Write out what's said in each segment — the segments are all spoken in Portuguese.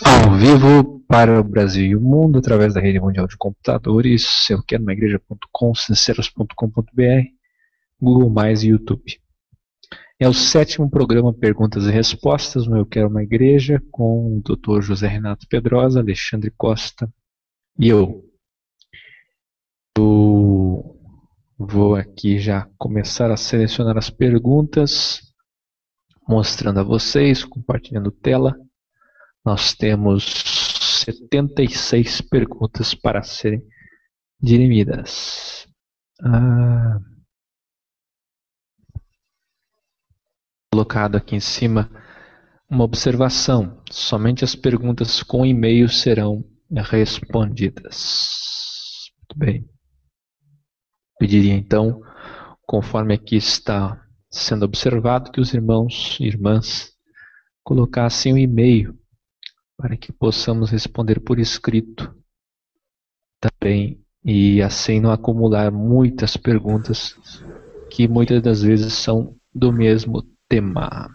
Ao vivo para o Brasil e o mundo, através da rede mundial de computadores, eu quero uma igreja.com, sinceros.com.br, Google+, e YouTube. É o 7º programa Perguntas e Respostas no Eu Quero Uma Igreja, com o Dr. José Renato Pedrosa, Alexandre Costa e eu. Eu vou aqui já começar a selecionar as perguntas, mostrando a vocês, compartilhando tela. Nós temos 76 perguntas para serem dirimidas. Colocado aqui em cima uma observação. Somente as perguntas com e-mail serão respondidas. Muito bem. Pediria então, conforme aqui está sendo observado, que os irmãos e irmãs colocassem o e-mail para que possamos responder por escrito também, e assim não acumular muitas perguntas que muitas das vezes são do mesmo tema.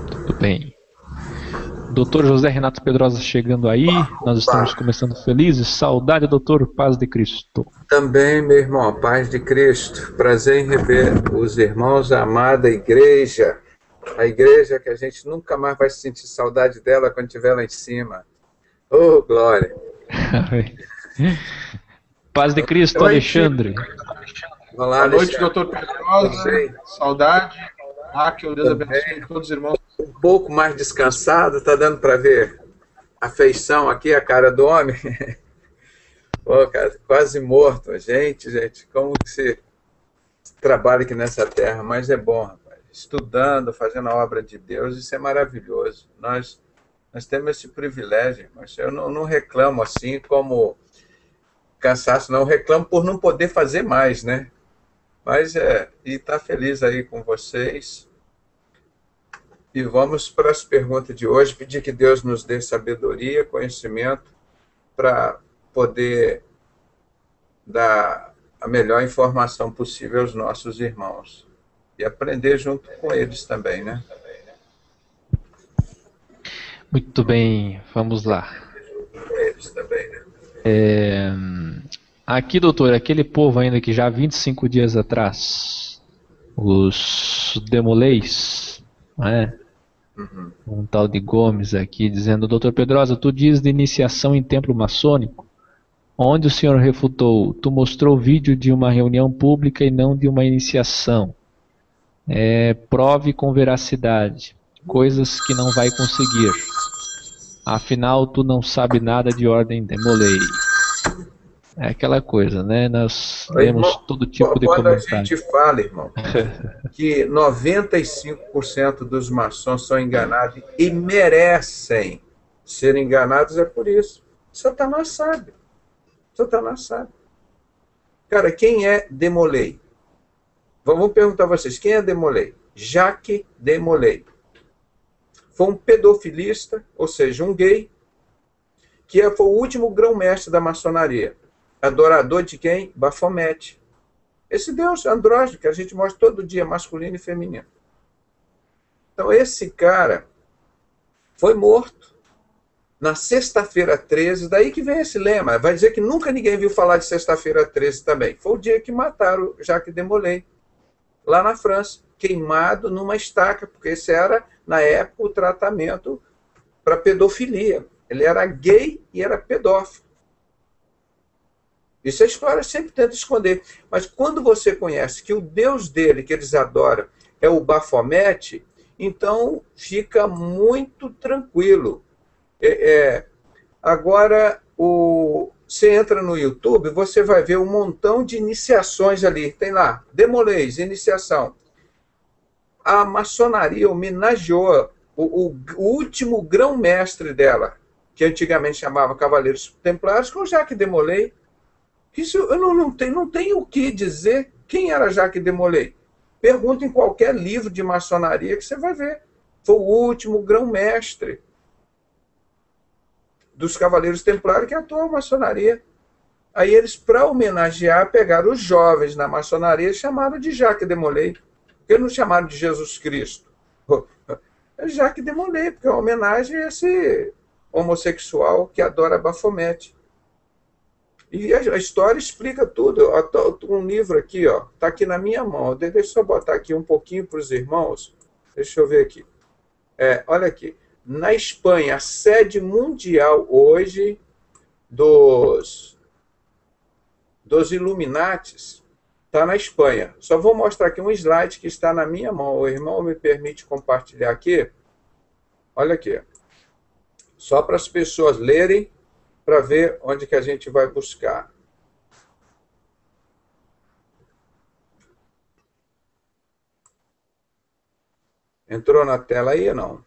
Tudo bem. Doutor José Renato Pedrosa chegando aí, nós estamos começando felizes. Saudade, doutor, paz de Cristo. Também, meu irmão, paz de Cristo. Prazer em rever os irmãos da amada igreja. A igreja que a gente nunca mais vai sentir saudade dela quando estiver lá em cima. Oh, glória! Paz de Cristo, Alexandre. Olá, boa noite, doutor Pedrosa. Saudade. Que o Deus abençoe todos os irmãos. Um pouco mais descansado, está dando para ver a feição aqui, a cara do homem. Pô, cara, quase morto. Gente, como que se trabalha aqui nessa terra, mas é bom, rapaz. Estudando, fazendo a obra de Deus, isso é maravilhoso. Nós temos esse privilégio, mas eu não reclamo assim como cansaço, não. Eu reclamo por não poder fazer mais, né? Mas e tá feliz aí com vocês. E vamos para as perguntas de hoje, pedir que Deus nos dê sabedoria, conhecimento, para poder dar a melhor informação possível aos nossos irmãos. E aprender junto com eles também, né? Muito bem, vamos lá. Eles também, né? Aqui, doutor, aquele povo ainda que já há 25 dias atrás, os Demolês, né? Um tal de Gomes aqui dizendo: doutor Pedrosa, tu diz de iniciação em templo maçônico, onde o senhor refutou, tu mostrou vídeo de uma reunião pública e não de uma iniciação. Prove com veracidade, coisas que não vai conseguir. Afinal, tu não sabe nada de ordem Demolei. É aquela coisa, né? Nós lemos todo tipo de comentário. Quando a gente fala, irmão, que 95% dos maçons são enganados e merecem ser enganados, é por isso. Satanás sabe. Satanás sabe. Cara, quem é Demolei? Vamos perguntar a vocês, quem é Demolei? Jacques Demolei. Foi um pedofilista, ou seja, um gay, que foi o último grão-mestre da maçonaria. Adorador de quem? Baphomet. Esse deus andrógeno que a gente mostra todo dia, masculino e feminino. Então, esse cara foi morto na sexta-feira 13, daí que vem esse lema. Vai dizer que nunca ninguém viu falar de sexta-feira 13 também. Foi o dia que mataram Jacques Demolay, lá na França, queimado numa estaca, porque esse era, na época, o tratamento para pedofilia. Ele era gay e era pedófilo. Isso a história sempre tenta esconder. Mas quando você conhece que o Deus dele, que eles adoram, é o Baphomet, então fica muito tranquilo. Agora, você entra no YouTube, você vai ver um montão de iniciações ali. Tem lá, Demolês, iniciação. A maçonaria homenageou o último grão-mestre dela, que antigamente chamava Cavaleiros Templários, com o Jacques Demolay. Isso eu não tenho o que dizer. Quem era Jacques Demolay? Pergunta em qualquer livro de maçonaria que você vai ver. Foi o último grão-mestre dos Cavaleiros Templários que atuou a maçonaria. Aí eles, para homenagear, pegaram os jovens na maçonaria e chamaram de Jacques de Molay. Porque não chamaram de Jesus Cristo. É Jacques de Molay, porque é uma homenagem a esse homossexual que adora Baphomet. E a história explica tudo. Um livro aqui, ó, está aqui na minha mão. Deixa eu só botar aqui um pouquinho para os irmãos. Deixa eu ver aqui. Olha aqui. Na Espanha, a sede mundial hoje dos Illuminatis está na Espanha. Só vou mostrar aqui um slide que está na minha mão. O irmão me permite compartilhar aqui. Olha aqui. Só para as pessoas lerem, para ver onde que a gente vai buscar. Entrou na tela aí ou não?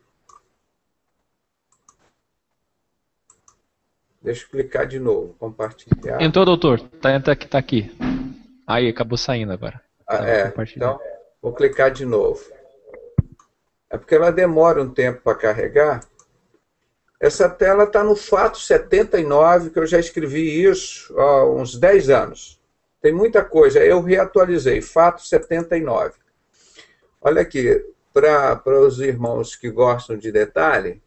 Deixa eu clicar de novo, compartilhar. Entrou, doutor. Tá aqui. Aí, acabou saindo agora. Então, vou clicar de novo. É porque ela demora um tempo para carregar. Essa tela está no Fato 79, que eu já escrevi isso há uns 10 anos. Tem muita coisa. Eu reatualizei, Fato 79. Olha aqui, para os irmãos que gostam de detalhe,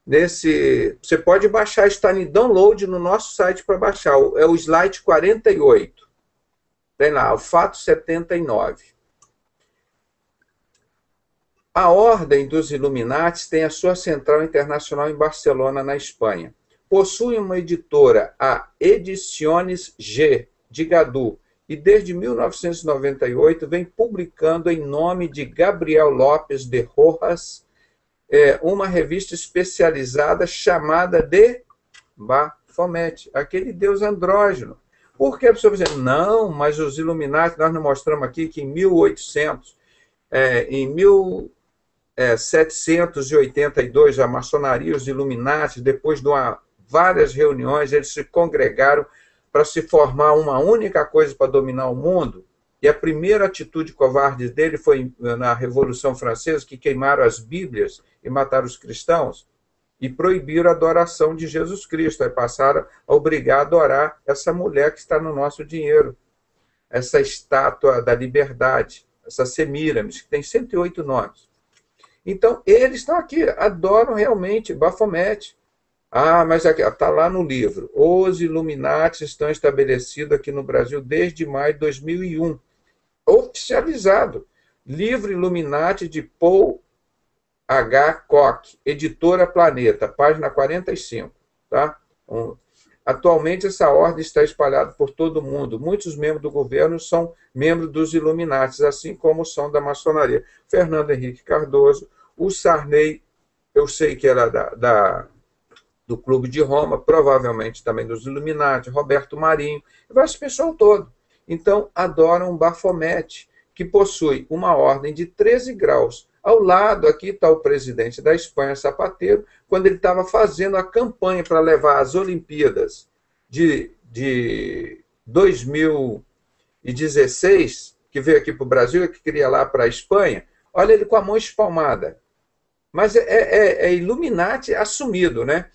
você pode baixar, está em download no nosso site para baixar. É o slide 48. Tem lá, o Fato 79. A Ordem dos Illuminatis tem a sua central internacional em Barcelona, na Espanha. Possui uma editora, a Ediciones G, de Gadu, e desde 1998 vem publicando em nome de Gabriel López de Rojas uma revista especializada chamada de Baphomet, aquele deus andrógeno. Por que a pessoa vai dizer, não, mas os Illuminati, nós não mostramos aqui que em 1800, em 1782, a maçonaria, os Illuminati, depois de várias reuniões, eles se congregaram para se formar uma única coisa para dominar o mundo. E a primeira atitude covarde dele foi na Revolução Francesa, que queimaram as Bíblias e mataram os cristãos e proibiram a adoração de Jesus Cristo. Aí passaram a obrigar a adorar essa mulher que está no nosso dinheiro, essa estátua da liberdade, essa Semíramis, que tem 108 nomes. Então, eles estão aqui, adoram realmente Baphomet. Mas está lá no livro. Os Illuminati estão estabelecidos aqui no Brasil desde maio de 2001. Oficializado. Livro Illuminati de Paul H. Koch, editora Planeta, página 45. Tá? Atualmente, essa ordem está espalhada por todo o mundo. Muitos membros do governo são membros dos Illuminati, assim como são da maçonaria. Fernando Henrique Cardoso, o Sarney, eu sei que era do Clube de Roma, provavelmente também dos Illuminati, Roberto Marinho, vai esse pessoal todo. Então, adoram Baphomet, que possui uma ordem de 13 graus. Ao lado, aqui está o presidente da Espanha, Zapatero, quando ele estava fazendo a campanha para levar as Olimpíadas de 2016, que veio aqui para o Brasil, que queria lá para a Espanha. Olha ele com a mão espalmada. Mas é Illuminati assumido, né?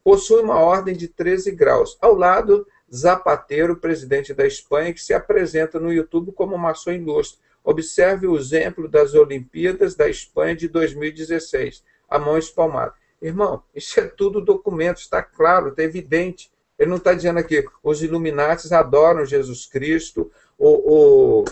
Possui uma ordem de 13 graus. Ao lado, Zapatero, presidente da Espanha, que se apresenta no YouTube como maçom ilustre. Observe o exemplo das Olimpíadas da Espanha de 2016. A mão espalmada. Irmão, isso é tudo documento, está claro, está evidente. Ele não está dizendo aqui, os Illuminatis adoram Jesus Cristo, o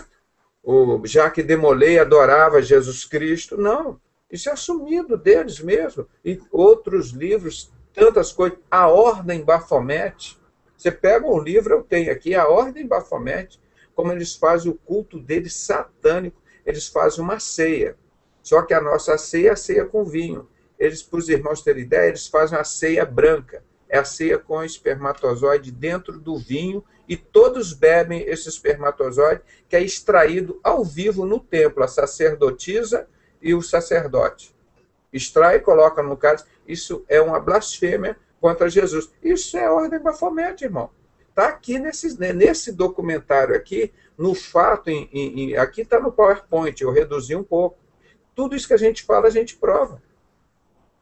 Jacques de Molay adorava Jesus Cristo. Não, isso é assumido deles mesmo. E outros livros, tantas coisas. A Ordem Baphomet. Você pega um livro, eu tenho aqui, a Ordem Baphomet, como eles fazem o culto deles satânico, eles fazem uma ceia. Só que a nossa ceia é a ceia com vinho. Eles, para os irmãos terem ideia, eles fazem a ceia branca. É a ceia com espermatozoide dentro do vinho, e todos bebem esse espermatozoide, que é extraído ao vivo no templo, a sacerdotisa e o sacerdote. Extrai e coloca no cálice. Isso é uma blasfêmia contra Jesus. Isso é a Ordem Baphomet, irmão. Está aqui nesse documentário aqui, no fato, aqui está no PowerPoint, eu reduzi um pouco. Tudo isso que a gente fala, a gente prova.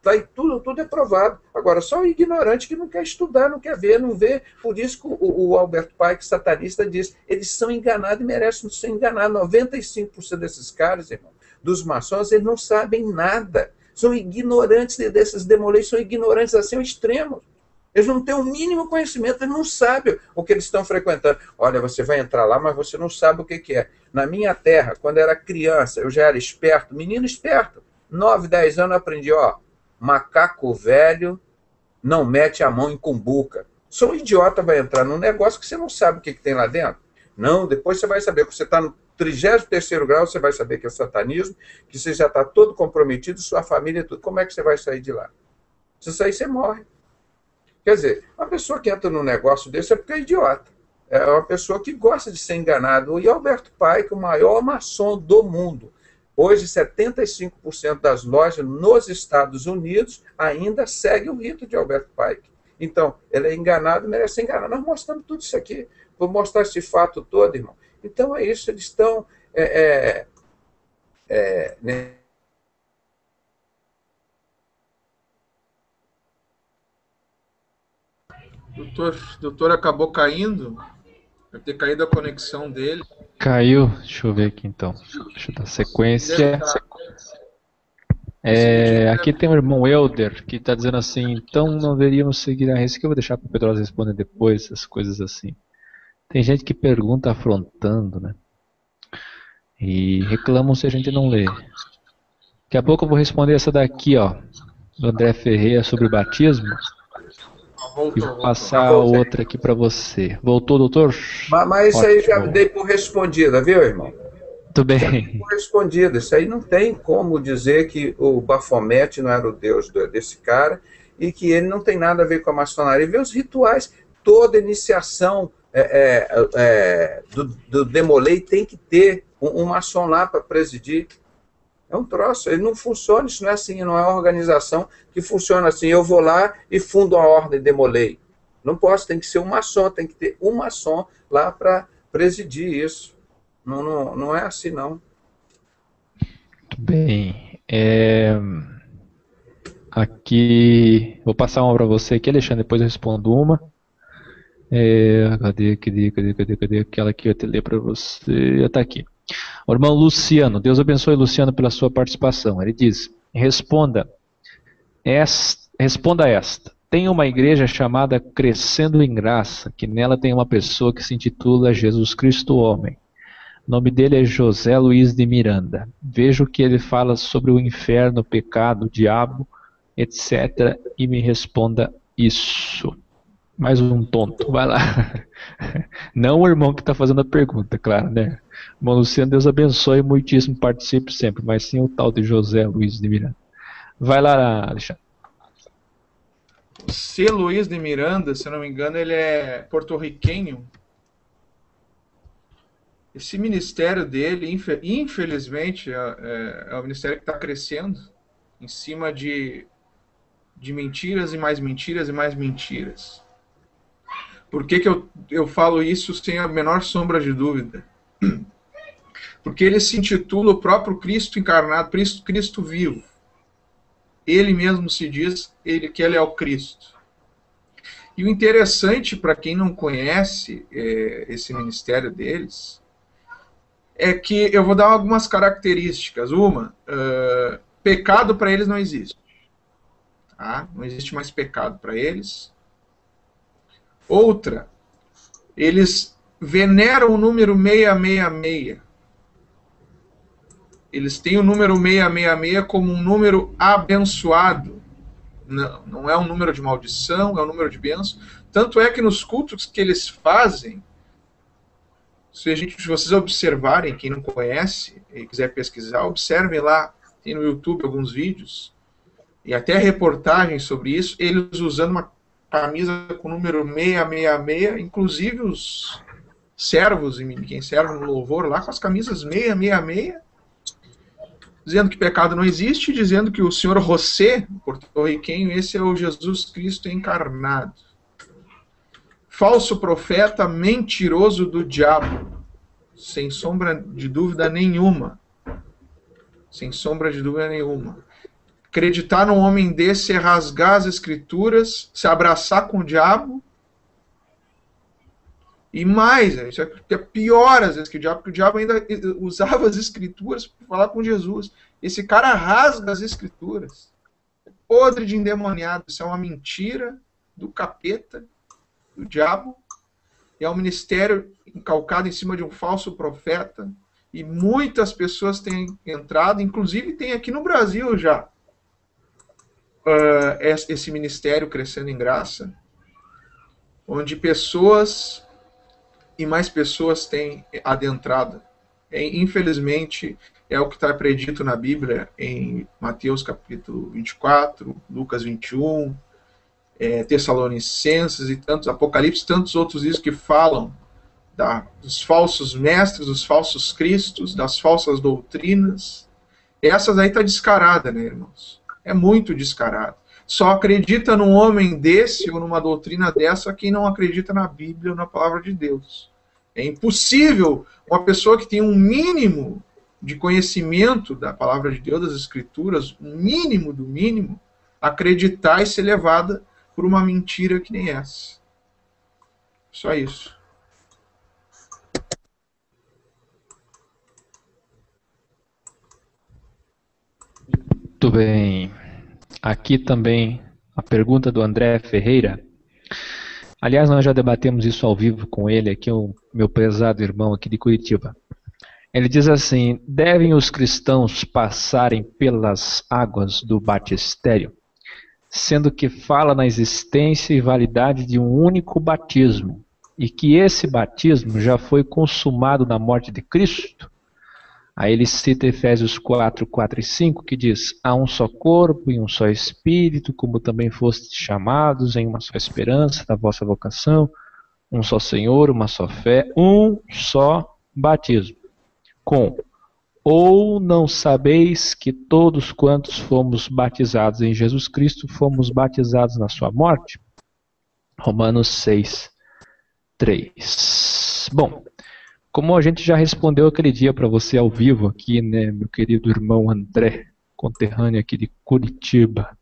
Tá aí, tudo é provado. Agora, só o ignorante que não quer estudar, não quer ver, não vê. Por isso que o Albert Pike, satanista, diz, eles são enganados e merecem ser enganados. 95% desses caras, irmão, dos maçons, eles não sabem nada. São ignorantes desses demolês, são ignorantes assim ao extremo. Eles não têm o mínimo conhecimento, eles não sabem o que eles estão frequentando. Olha, você vai entrar lá, mas você não sabe o que é. Na minha terra, quando eu era criança, eu já era esperto, menino esperto. 9, 10 anos eu aprendi, ó, macaco velho não mete a mão em cumbuca. Só um idiota vai entrar num negócio que você não sabe o que tem lá dentro. Não, depois você vai saber que você está no 33º grau, você vai saber que é satanismo, que você já está todo comprometido, sua família e tudo. Como é que você vai sair de lá? Se sair, você morre. Quer dizer, uma pessoa que entra num negócio desse é porque é idiota. É uma pessoa que gosta de ser enganado. E Albert Pike, o maior maçom do mundo. Hoje, 75% das lojas nos Estados Unidos ainda seguem o rito de Albert Pike. Então, ele é enganado, merece ser enganado. Nós mostramos tudo isso aqui. Vou mostrar esse fato todo, irmão. Então, é isso. Eles estão... né? Doutor acabou caindo. Deve ter caído a conexão dele. Caiu. Deixa eu ver aqui então. Deixa eu dar sequência. Aqui tem o irmão Elder que está dizendo assim, então não deveríamos seguir a risca. Que eu vou deixar para o Pedrosa responder depois, essas coisas assim. Tem gente que pergunta afrontando, né? E reclamam se a gente não lê. Daqui a pouco eu vou responder essa daqui, ó, do André Ferreira sobre o batismo. E vou passar outra aqui para você. Voltou, doutor? Mas isso aí já dei por respondida, viu, irmão? Muito bem. Por respondida. Isso aí não tem como dizer que o Baphomet não era o deus desse cara e que ele não tem nada a ver com a maçonaria. Vê os rituais, toda iniciação do Demolei tem que ter um maçom lá para presidir. É um troço, ele não funciona, isso não é assim, não é uma organização que funciona assim, eu vou lá e fundo a ordem Demolei. Não posso, tem que ser um maçom, tem que ter um maçom lá para presidir isso. Não é assim, não. Muito bem. Aqui, vou passar uma para você aqui, Alexandre, depois eu respondo uma. Cadê aquela que eu ia te ler para você? Está aqui. O irmão Luciano, Deus abençoe Luciano pela sua participação. Ele diz, responda esta. Tem uma igreja chamada Crescendo em Graça, que nela tem uma pessoa que se intitula Jesus Cristo Homem. O nome dele é José Luiz de Miranda. Vejo que ele fala sobre o inferno, o pecado, o diabo, etc. E me responda isso. Mais um tonto, vai lá. Não o irmão que está fazendo a pergunta, claro, né? Irmão Luciano, Deus abençoe muitíssimo, participe sempre, mas sim o tal de José Luiz de Miranda. Vai lá, Alexandre. C. Luiz de Miranda, se eu não me engano, ele é porto-riquenho. Esse ministério dele, infelizmente, é um ministério que está crescendo em cima de mentiras e mais mentiras e mais mentiras. Por que eu falo isso sem a menor sombra de dúvida? Porque ele se intitula o próprio Cristo encarnado, Cristo vivo. Ele mesmo se diz que ele é o Cristo. E o interessante, para quem não conhece esse ministério deles, é que eu vou dar algumas características. Uma, pecado para eles não existe. Tá? Não existe mais pecado para eles. Outra, eles veneram o número 666. Eles têm o número 666 como um número abençoado. Não é um número de maldição, é um número de bênção. Tanto é que nos cultos que eles fazem, se vocês observarem, quem não conhece e quiser pesquisar, observem lá, tem no YouTube alguns vídeos, e até reportagens sobre isso, eles usando uma camisa com o número 666, inclusive os servos, e quem serve no louvor lá, com as camisas 666, dizendo que pecado não existe, dizendo que o senhor José, porto-riquenho, esse é o Jesus Cristo encarnado. Falso profeta, mentiroso do diabo, sem sombra de dúvida nenhuma. Sem sombra de dúvida nenhuma. Acreditar num homem desse é rasgar as escrituras, se abraçar com o diabo. E mais, isso é pior às vezes que o diabo, porque o diabo ainda usava as escrituras para falar com Jesus. Esse cara rasga as escrituras. É podre de endemoniado. Isso é uma mentira do capeta, do diabo. É um ministério calcado em cima de um falso profeta. E muitas pessoas têm entrado, inclusive tem aqui no Brasil já, esse ministério crescendo em graça, onde pessoas e mais pessoas têm adentrado. Infelizmente, é o que está predito na Bíblia, em Mateus capítulo 24, Lucas 21, Tessalonicenses e tantos, Apocalipse, tantos outros livros que falam dos falsos mestres, dos falsos cristos, das falsas doutrinas. Essas aí está descarada, né, irmãos? É muito descarado. Só acredita num homem desse ou numa doutrina dessa quem não acredita na Bíblia ou na palavra de Deus. É impossível uma pessoa que tem um mínimo de conhecimento da palavra de Deus, das Escrituras, um mínimo do mínimo, acreditar e ser levada por uma mentira que nem essa. Só isso. Muito bem. Aqui também a pergunta do André Ferreira. Aliás, nós já debatemos isso ao vivo com ele, aqui o meu prezado irmão aqui de Curitiba. Ele diz assim: devem os cristãos passarem pelas águas do batistério, sendo que fala na existência e validade de um único batismo, e que esse batismo já foi consumado na morte de Cristo? Aí ele cita Efésios 4, 4 e 5, que diz: há um só corpo e um só espírito, como também fostes chamados em uma só esperança da vossa vocação, um só Senhor, uma só fé, um só batismo. Ou não sabeis que todos quantos fomos batizados em Jesus Cristo, fomos batizados na sua morte? Romanos 6, 3. Bom, como a gente já respondeu aquele dia para você ao vivo aqui, né, meu querido irmão André, conterrâneo aqui de Curitiba.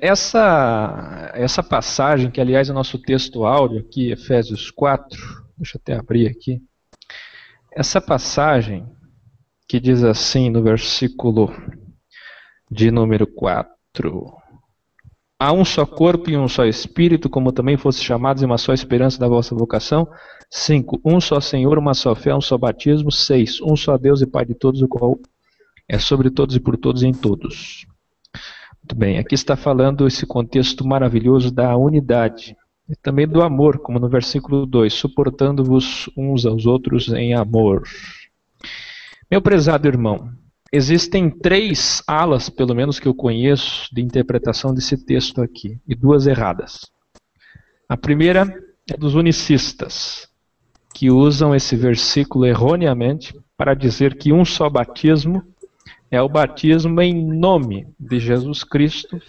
Essa passagem, que aliás é nosso texto áudio aqui, Efésios 4, deixa eu até abrir aqui. Essa passagem que diz assim no versículo de número 4: há um só corpo e um só espírito, como também fossem chamados em uma só esperança da vossa vocação. 5. Um só Senhor, uma só fé, um só batismo. 6. Um só Deus e Pai de todos, o qual é sobre todos e por todos e em todos. Muito bem, aqui está falando esse contexto maravilhoso da unidade e também do amor, como no versículo 2, suportando-vos uns aos outros em amor. Meu prezado irmão, existem 3 alas, pelo menos que eu conheço, de interpretação desse texto aqui, e 2 erradas. A primeira é dos unicistas, que usam esse versículo erroneamente para dizer que um só batismo é o batismo em nome de Jesus Cristo,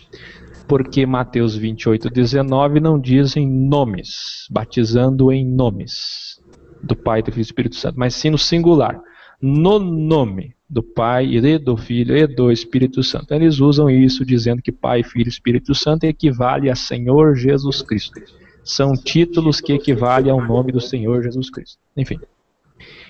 porque Mateus 28, 19 não diz em nomes, batizando em nomes do Pai, do Filho e do Espírito Santo, mas sim no singular, no nome do Pai e do Filho e do Espírito Santo. Eles usam isso dizendo que Pai, Filho e Espírito Santo equivale a Senhor Jesus Cristo. São títulos que equivalem ao nome do Senhor Jesus Cristo. Enfim.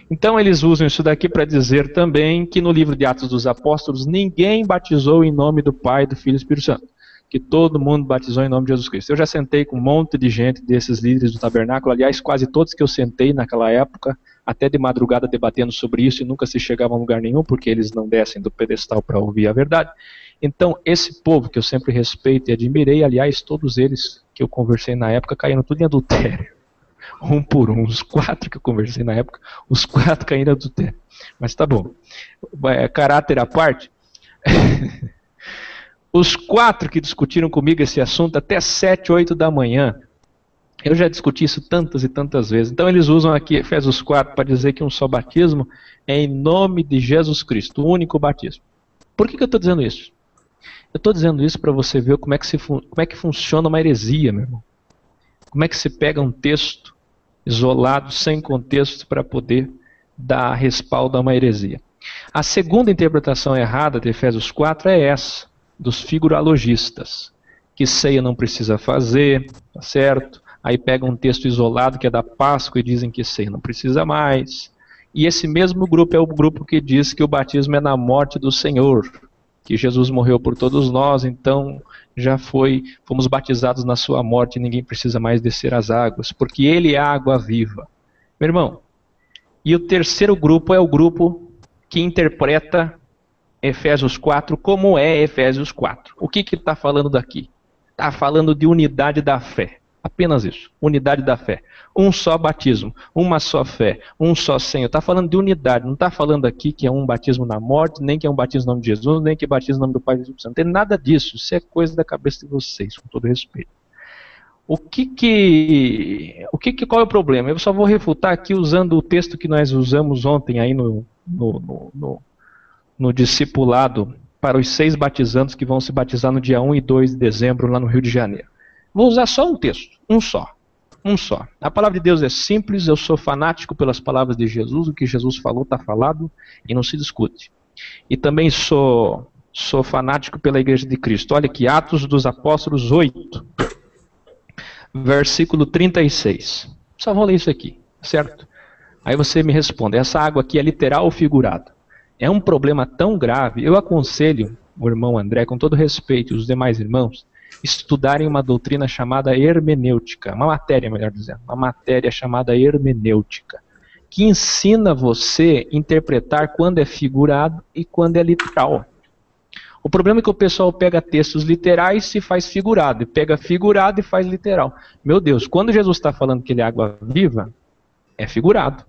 Então eles usam isso daqui para dizer também que no livro de Atos dos Apóstolos ninguém batizou em nome do Pai, do Filho e do Espírito Santo. Que todo mundo batizou em nome de Jesus Cristo. Eu já sentei com um monte de gente desses líderes do tabernáculo, aliás, quase todos que eu sentei naquela época, até de madrugada debatendo sobre isso e nunca se chegava a lugar nenhum, porque eles não descem do pedestal para ouvir a verdade. Então, esse povo que eu sempre respeito e admirei, aliás, todos eles que eu conversei na época caíram tudo em adultério. Um por um, os 4 que eu conversei na época, os 4 caíram em adultério. Mas tá bom. Caráter à parte. Os 4 que discutiram comigo esse assunto até 7, 8 da manhã, eu já discuti isso tantas e tantas vezes. Então eles usam aqui Efésios 4 para dizer que um só batismo é em nome de Jesus Cristo, o único batismo. Por que eu estou dizendo isso? Eu estou dizendo isso para você ver como é que funciona uma heresia, meu irmão. Como é que se pega um texto isolado, sem contexto, para poder dar respaldo a uma heresia. A segunda interpretação errada de Efésios 4 é essa, dos figurologistas, que ceia não precisa fazer, tá certo? Aí pegam um texto isolado que é da Páscoa e dizem que ceia não precisa mais. E esse mesmo grupo é o grupo que diz que o batismo é na morte do Senhor, que Jesus morreu por todos nós, então fomos batizados na sua morte e ninguém precisa mais descer as águas, porque ele é a água viva. Meu irmão, e o terceiro grupo é o grupo que interpreta Efésios 4 como é Efésios 4. O que está falando daqui? Está falando de unidade da fé. Apenas isso, unidade da fé. Um só batismo, uma só fé, um só Senhor. Está falando de unidade, não está falando aqui que é um batismo na morte, nem que é um batismo no nome de Jesus, nem que é batismo no nome do Pai e do Espírito Santo. Não tem nada disso, isso é coisa da cabeça de vocês, com todo respeito. Qual é o problema? Eu só vou refutar aqui usando o texto que nós usamos ontem aí no discipulado para os 6 batizandos que vão se batizar no dia 1 e 2 de dezembro lá no Rio de Janeiro. Vou usar só um texto, um só. A palavra de Deus é simples, eu sou fanático pelas palavras de Jesus, o que Jesus falou está falado e não se discute. E também sou fanático pela Igreja de Cristo. Olha aqui, Atos dos Apóstolos 8, versículo 36. Só vou ler isso aqui, certo? Aí você me responde, essa água aqui é literal ou figurado? É um problema tão grave, eu aconselho o irmão André, com todo respeito, e os demais irmãos, estudarem uma doutrina chamada hermenêutica, uma matéria, melhor dizendo, uma matéria chamada hermenêutica, que ensina você a interpretar quando é figurado e quando é literal. O problema é que o pessoal pega textos literais e faz figurado, e pega figurado e faz literal. Meu Deus, quando Jesus está falando que ele é água viva, é figurado.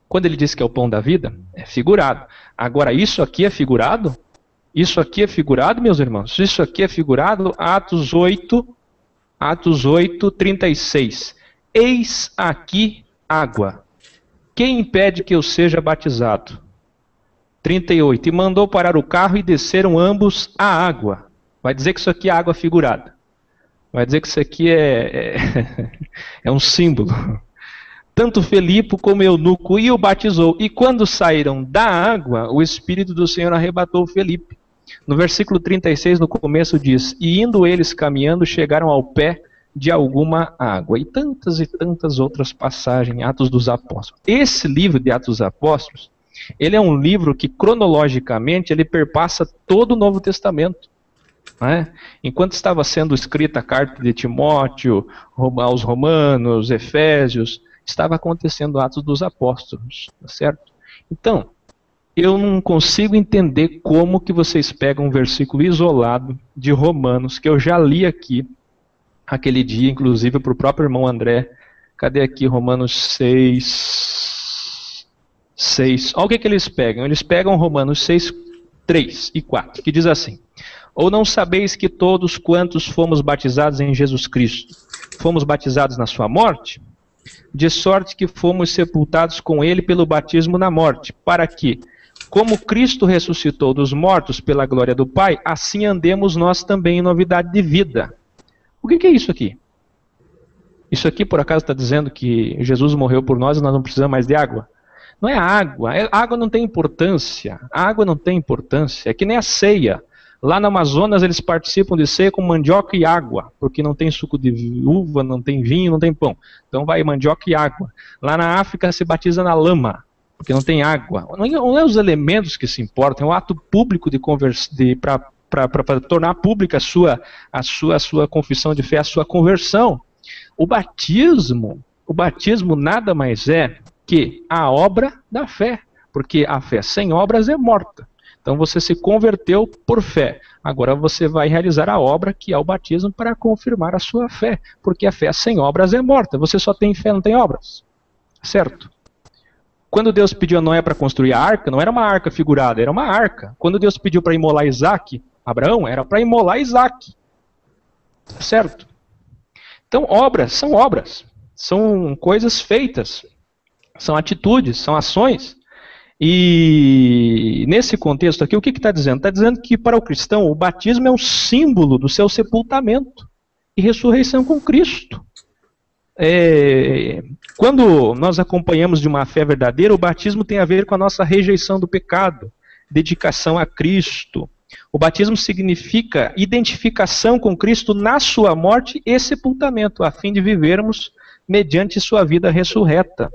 Quando ele diz que é o pão da vida, é figurado. Agora, isso aqui é figurado? Isso aqui é figurado, meus irmãos? Isso aqui é figurado? Atos 8, 36. Eis aqui água. Quem impede que eu seja batizado? 38. E mandou parar o carro e desceram ambos à água. Vai dizer que isso aqui é água figurada. Vai dizer que isso aqui é um símbolo. Tanto Felipe como Eunuco e o batizou. E quando saíram da água, o Espírito do Senhor arrebatou Felipe. No versículo 36, no começo diz, e indo eles caminhando, chegaram ao pé de alguma água. E tantas outras passagens, Atos dos Apóstolos. Esse livro de Atos dos Apóstolos, ele é um livro que cronologicamente ele perpassa todo o Novo Testamento. Né? Enquanto estava sendo escrita a carta de Timóteo, aos Romanos, Efésios, estava acontecendo Atos dos Apóstolos, certo? Então, eu não consigo entender como que vocês pegam um versículo isolado de Romanos, que eu já li aqui, aquele dia, inclusive para o próprio irmão André. Cadê aqui Romanos 6? Olha o que eles pegam. Eles pegam Romanos 6, 3 e 4, que diz assim, ou não sabeis que todos quantos fomos batizados em Jesus Cristo, fomos batizados na sua morte? De sorte que fomos sepultados com ele pelo batismo na morte, para que, como Cristo ressuscitou dos mortos pela glória do Pai, assim andemos nós também em novidade de vida. O que é isso aqui? Isso aqui, por acaso, está dizendo que Jesus morreu por nós e nós não precisamos mais de água? Não é água. A água não tem importância. A água não tem importância. É que nem a ceia. Lá no Amazonas eles participam de ceia com mandioca e água, porque não tem suco de uva, não tem vinho, não tem pão. Então vai mandioca e água. Lá na África se batiza na lama, porque não tem água. Não é os elementos que se importam, é o ato público para tornar pública a sua confissão de fé, a sua conversão. O batismo nada mais é que a obra da fé, porque a fé sem obras é morta. Então você se converteu por fé. Agora você vai realizar a obra que é o batismo para confirmar a sua fé, porque a fé sem obras é morta. Você só tem fé, não tem obras. Certo? Quando Deus pediu a Noé para construir a arca, não era uma arca figurada, era uma arca. Quando Deus pediu para imolar Isaac, Abraão, era para imolar Isaac. Certo? Então obras, são coisas feitas, são atitudes, são ações. E nesse contexto aqui, o que está dizendo? Está dizendo que para o cristão o batismo é um símbolo do seu sepultamento e ressurreição com Cristo. Quando nós acompanhamos de uma fé verdadeira, o batismo tem a ver com a nossa rejeição do pecado. dedicação a Cristo. O batismo significa identificação com Cristo na sua morte e sepultamento, a fim de vivermos mediante sua vida ressurreta.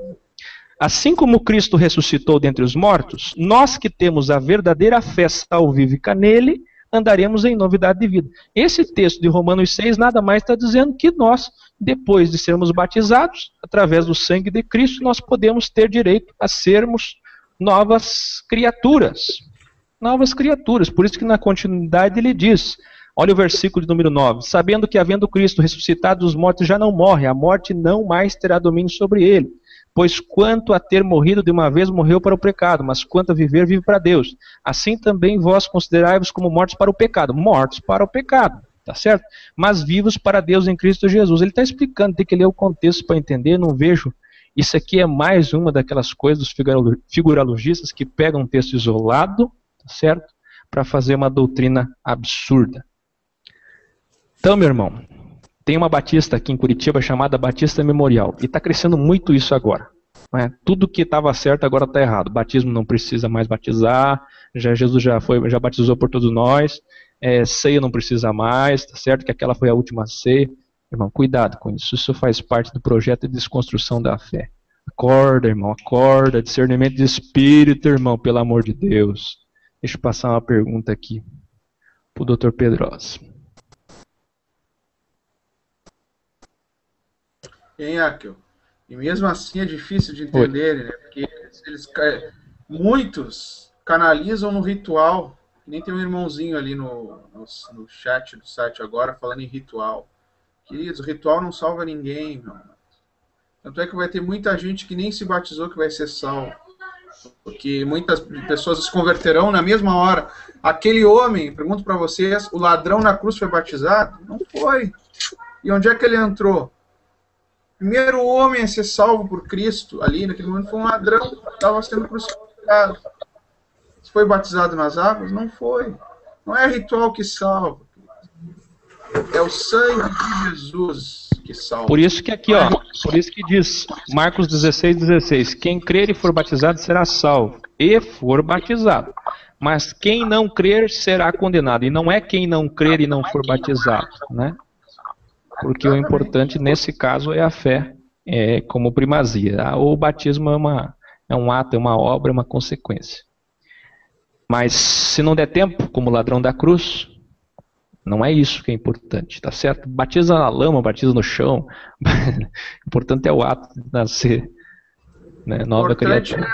Assim como Cristo ressuscitou dentre os mortos, nós que temos a verdadeira fé salvífica nele, andaremos em novidade de vida. Esse texto de Romanos 6 nada mais está dizendo que nós, depois de sermos batizados, através do sangue de Cristo, nós podemos ter direito a sermos novas criaturas. Novas criaturas. Por isso que na continuidade ele diz, olha o versículo de número 9, sabendo que havendo Cristo ressuscitado dos mortos já não morre, a morte não mais terá domínio sobre ele. Pois quanto a ter morrido de uma vez, morreu para o pecado, mas quanto a viver, vive para Deus. Assim também vós considerai-vos como mortos para o pecado. Mortos para o pecado, tá certo? Mas vivos para Deus em Cristo Jesus. Ele está explicando, tem que ler o contexto para entender, não vejo. Isso aqui é mais uma daquelas coisas dos figuralogistas que pegam um texto isolado, tá certo? Para fazer uma doutrina absurda. Então, meu irmão, tem uma batista aqui em Curitiba chamada Batista Memorial. E está crescendo muito isso agora. Né? Tudo que estava certo agora está errado. Batismo não precisa mais batizar. Jesus já batizou por todos nós. Ceia não precisa mais. Tá certo que aquela foi a última ceia. Irmão, cuidado com isso. Isso faz parte do projeto de desconstrução da fé. Acorda, irmão. Acorda. Discernimento de espírito, irmão. Pelo amor de Deus. Deixa eu passar uma pergunta aqui para o Dr. Pedrosa. Hein, Akel? E mesmo assim é difícil de entenderem, né? Porque muitos canalizam no ritual. Nem tem um irmãozinho ali no chat do site agora falando em ritual. Queridos, o ritual não salva ninguém, meu. Tanto é que vai ter muita gente que nem se batizou que vai ser salvo. Porque muitas pessoas se converterão na mesma hora. Aquele homem, pergunto para vocês, o ladrão na cruz foi batizado? Não foi. E onde é que ele entrou? O primeiro homem a ser salvo por Cristo, ali naquele momento, foi um ladrão que estava sendo crucificado. Foi batizado nas águas? Não foi. Não é ritual que salva. É o sangue de Jesus que salva. Por isso que aqui, ó, por isso que diz Marcos 16:16, quem crer e for batizado será salvo, e for batizado. Mas quem não crer será condenado. E não é quem não crer e não for batizado, né? Porque o importante nesse caso é a fé como primazia. O batismo é um ato, é uma obra, é uma consequência. Mas se não der tempo, como o ladrão da cruz, não é isso que é importante, tá certo? Batiza na lama, batiza no chão. O importante é o ato de nascer, né? Nova criatura.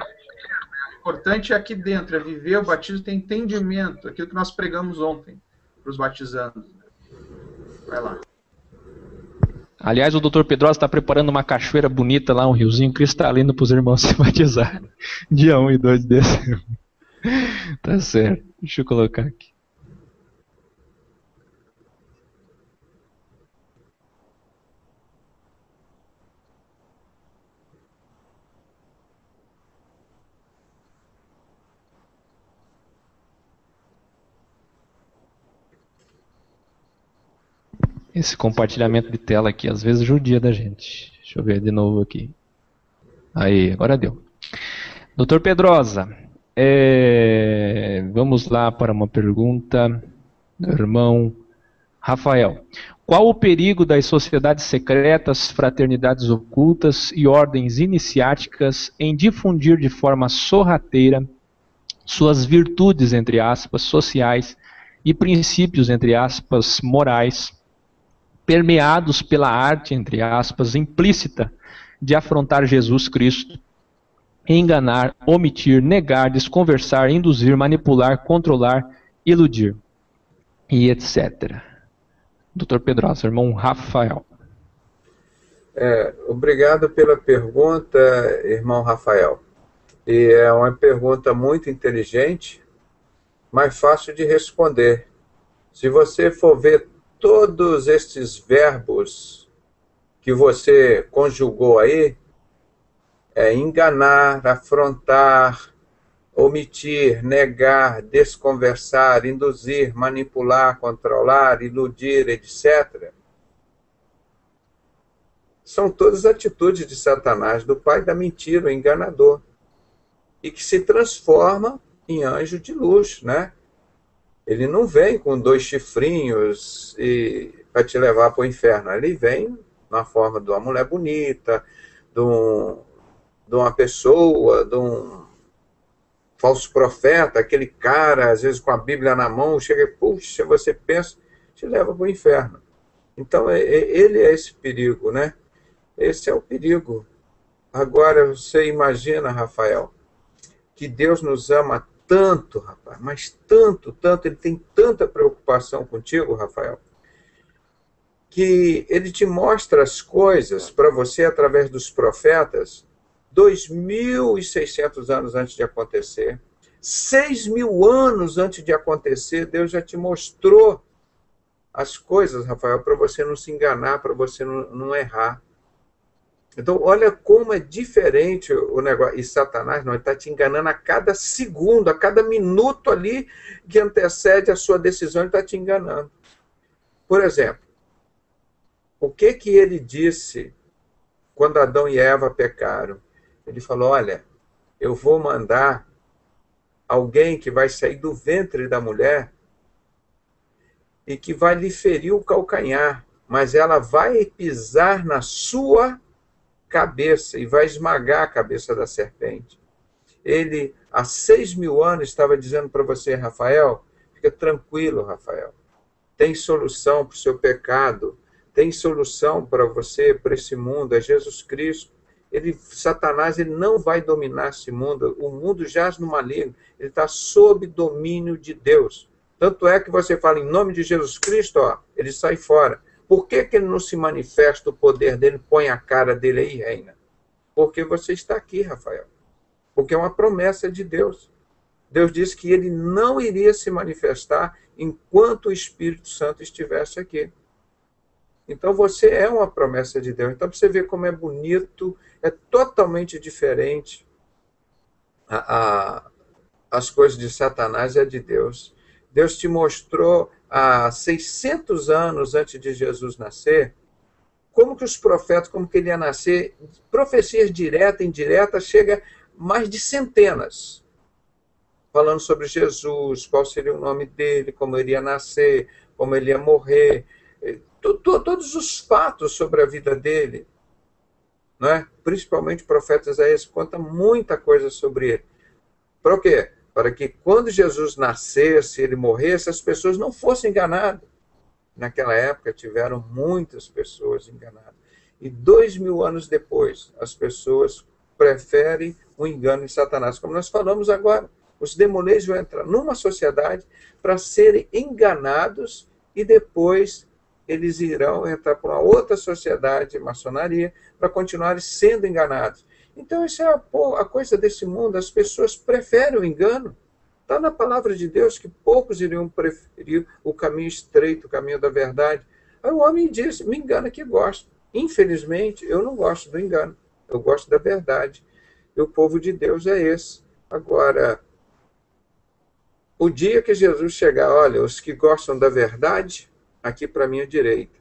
O importante é aqui dentro, é viver o batismo, ter entendimento, aquilo que nós pregamos ontem para os batizandos. Vai lá. Aliás, o Dr. Pedrosa está preparando uma cachoeira bonita lá, um riozinho cristalino para os irmãos se batizar. Dia 1 e 2 de dezembro. Tá certo. Deixa eu colocar aqui. Esse compartilhamento de tela aqui, às vezes, judia da gente. Deixa eu ver de novo aqui. Aí, agora deu. Doutor Pedrosa, vamos lá para uma pergunta do irmão Rafael. Qual o perigo das sociedades secretas, fraternidades ocultas e ordens iniciáticas em difundir de forma sorrateira suas virtudes, entre aspas, sociais e princípios, entre aspas, morais, permeados pela arte, entre aspas, implícita de afrontar Jesus Cristo, enganar, omitir, negar, desconversar, induzir, manipular, controlar, iludir, e etc. Dr. Pedrosa, irmão Rafael. Obrigado pela pergunta, irmão Rafael. E é uma pergunta muito inteligente, mas fácil de responder. Se você for ver todos estes verbos que você conjugou aí, enganar, afrontar, omitir, negar, desconversar, induzir, manipular, controlar, iludir, etc. São todas atitudes de Satanás, do pai da mentira, o enganador, e que se transforma em anjo de luz, né? Ele não vem com 2 chifrinhos para te levar para o inferno. Ele vem na forma de uma mulher bonita, de uma pessoa, de um falso profeta, aquele cara, às vezes com a Bíblia na mão, chega e, puxa, você pensa, te leva para o inferno. Então, ele é esse perigo, né? Esse é o perigo. Agora, você imagina, Rafael, que Deus nos ama tanto, rapaz, mas tanto, tanto, ele tem tanta preocupação contigo, Rafael, que ele te mostra as coisas para você através dos profetas 2.600 anos antes de acontecer. 6.000 anos antes de acontecer, Deus já te mostrou as coisas, Rafael, para você não se enganar, para você não errar. Então, olha como é diferente o negócio. E Satanás não está te enganando a cada segundo, a cada minuto ali que antecede a sua decisão, ele está te enganando. Por exemplo, o que ele disse quando Adão e Eva pecaram? Ele falou, olha, eu vou mandar alguém que vai sair do ventre da mulher e que vai lhe ferir o calcanhar, mas ela vai pisar na sua cabeça e vai esmagar a cabeça da serpente. Ele, há 6.000 anos, estava dizendo para você, Rafael, fica tranquilo, Rafael, tem solução para o seu pecado, tem solução para você, para esse mundo, é Jesus Cristo. Satanás, ele não vai dominar esse mundo, o mundo jaz no maligno, ele está sob domínio de Deus. Tanto é que você fala em nome de Jesus Cristo, ó, ele sai fora. Por que ele não se manifesta o poder dele, põe a cara dele aí e reina? Porque você está aqui, Rafael. Porque é uma promessa de Deus. Deus disse que ele não iria se manifestar enquanto o Espírito Santo estivesse aqui. Então você é uma promessa de Deus. Então para você ver como é bonito, é totalmente diferente as coisas de Satanás e a de Deus. Deus te mostrou há 600 anos antes de Jesus nascer, como que os profetas, como que ele ia nascer, profecias direta e indireta, chega mais de centenas, falando sobre Jesus, qual seria o nome dele, como ele ia nascer, como ele ia morrer, todos os fatos sobre a vida dele, não é? Principalmente o profeta Isaías conta muita coisa sobre ele. Para o quê? Para que quando Jesus nascesse, ele morresse, as pessoas não fossem enganadas. Naquela época tiveram muitas pessoas enganadas. E 2.000 anos depois, as pessoas preferem o engano em Satanás. Como nós falamos agora, os demolês vão entrar numa sociedade para serem enganados e depois eles irão entrar para uma outra sociedade, maçonaria, para continuarem sendo enganados. Então, isso é a coisa desse mundo. As pessoas preferem o engano. Está na palavra de Deus que poucos iriam preferir o caminho estreito, o caminho da verdade. Aí o homem diz, me engana que gosto. Infelizmente, eu não gosto do engano. Eu gosto da verdade. E o povo de Deus é esse. Agora, o dia que Jesus chegar, olha, os que gostam da verdade, aqui para a minha direita.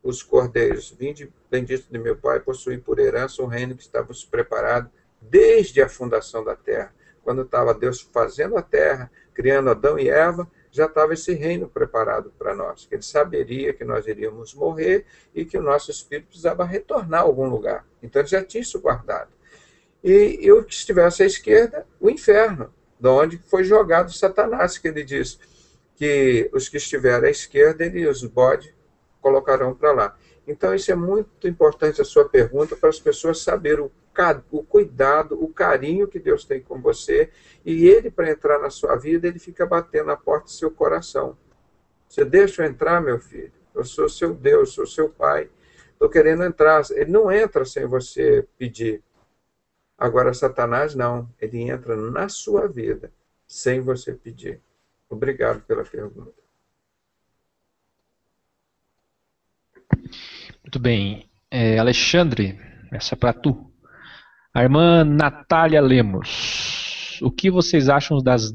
Os cordeiros, vinde bendito de meu Pai, possuem por herança um reino que estava preparado desde a fundação da terra. Quando estava Deus fazendo a terra, criando Adão e Eva, já estava esse reino preparado para nós. Ele saberia que nós iríamos morrer e que o nosso espírito precisava retornar a algum lugar. Então ele já tinha isso guardado. E o que estivesse à esquerda, o inferno, de onde foi jogado Satanás, que ele diz que os que estiverem à esquerda, ele os bode colocarão para lá. Então, isso é muito importante, a sua pergunta, para as pessoas saberem o cuidado, o carinho que Deus tem com você, e ele, para entrar na sua vida, ele fica batendo na porta do seu coração. Você deixa eu entrar, meu filho? Eu sou seu Deus, sou seu pai. Estou querendo entrar. Ele não entra sem você pedir. Agora, Satanás não. Ele entra na sua vida sem você pedir. Obrigado pela pergunta. Muito bem. Alexandre, essa é para tu. A irmã Natália Lemos. O que vocês acham das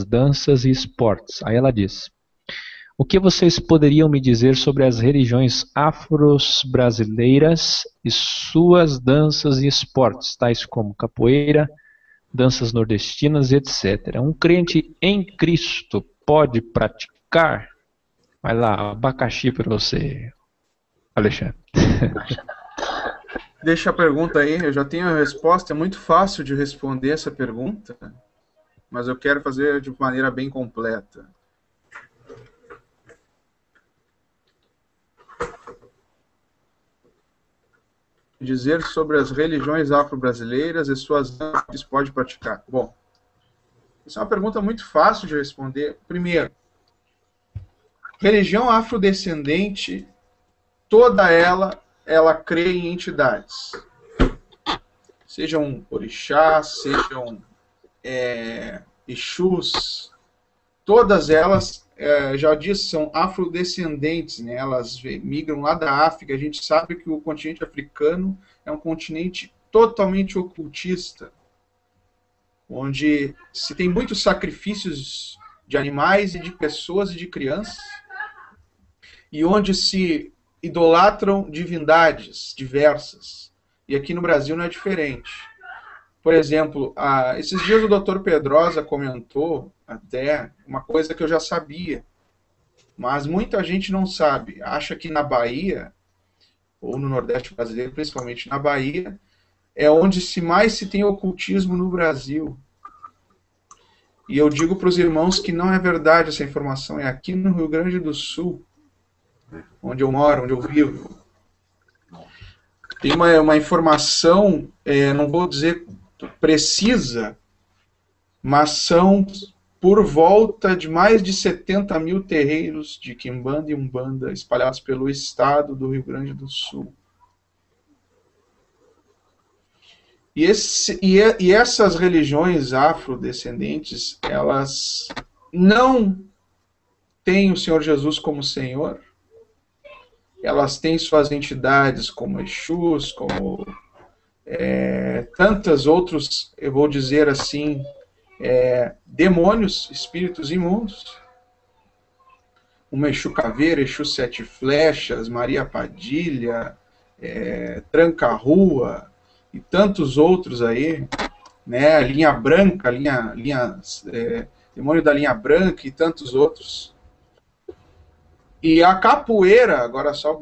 danças e esportes? Aí ela diz. O que vocês poderiam me dizer sobre as religiões afro-brasileiras e suas danças e esportes, tais como capoeira, danças nordestinas, etc. Um crente em Cristo pode praticar? Vai lá, abacaxi para você, Alexandre. Deixa a pergunta aí, eu já tenho a resposta, é muito fácil de responder essa pergunta, mas eu quero fazer de maneira bem completa. Dizer sobre as religiões afro-brasileiras e suas danças pode praticar. Bom, essa é uma pergunta muito fácil de responder. Primeiro, religião afrodescendente, toda ela crê em entidades. Sejam orixás, sejam exus, todas elas, já disse, são afrodescendentes, né? Elas migram lá da África. A gente sabe que o continente africano é um continente totalmente ocultista, onde se tem muitos sacrifícios de animais e de pessoas e de crianças, e onde se idolatram divindades diversas. E aqui no Brasil não é diferente. Por exemplo, esses dias o Dr. Pedrosa comentou até uma coisa que eu já sabia, mas muita gente não sabe. Acha que na Bahia, ou no Nordeste brasileiro, principalmente na Bahia, é onde mais se tem ocultismo no Brasil. E eu digo para os irmãos que não é verdade essa informação, é aqui no Rio Grande do Sul, onde eu moro, onde eu vivo. Tem uma informação, não vou dizer precisa, mas são por volta de mais de 70 mil terreiros de Quimbanda e Umbanda espalhados pelo estado do Rio Grande do Sul. E essas religiões afrodescendentes, elas não têm o Senhor Jesus como Senhor, elas têm suas entidades como Exus, como tantos outros, eu vou dizer assim, demônios, espíritos imundos. Uma Exu Caveira, Exu Sete Flechas, Maria Padilha, Tranca-Rua e tantos outros aí, né? Linha Branca, Demônio da Linha Branca e tantos outros. E a capoeira, agora só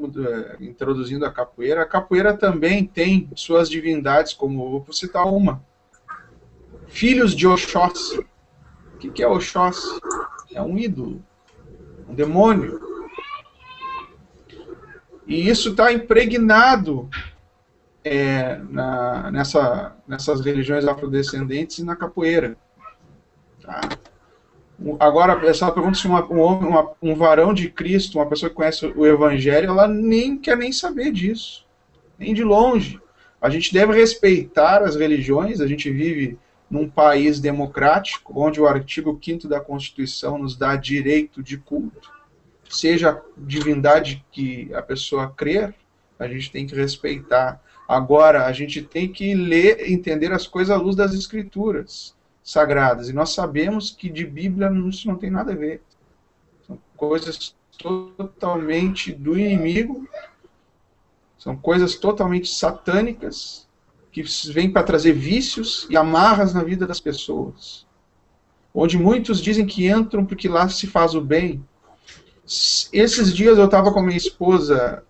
introduzindo a capoeira também tem suas divindades, como vou citar uma. Filhos de Oxóssi. O que é Oxóssi? É um ídolo, um demônio. E isso está impregnado nessas religiões afrodescendentes e na capoeira. Tá? Agora, essa pergunta se um varão de Cristo, uma pessoa que conhece o Evangelho, ela nem quer nem saber disso, nem de longe. A gente deve respeitar as religiões, a gente vive num país democrático, onde o artigo 5º da Constituição nos dá direito de culto. Seja a divindade que a pessoa crer, a gente tem que respeitar. Agora, a gente tem que ler e entender as coisas à luz das Escrituras sagradas. E nós sabemos que de Bíblia isso não tem nada a ver. São coisas totalmente do inimigo, são coisas totalmente satânicas, que vêm para trazer vícios e amarras na vida das pessoas. Onde muitos dizem que entram porque lá se faz o bem. Esses dias eu estava com a minha esposa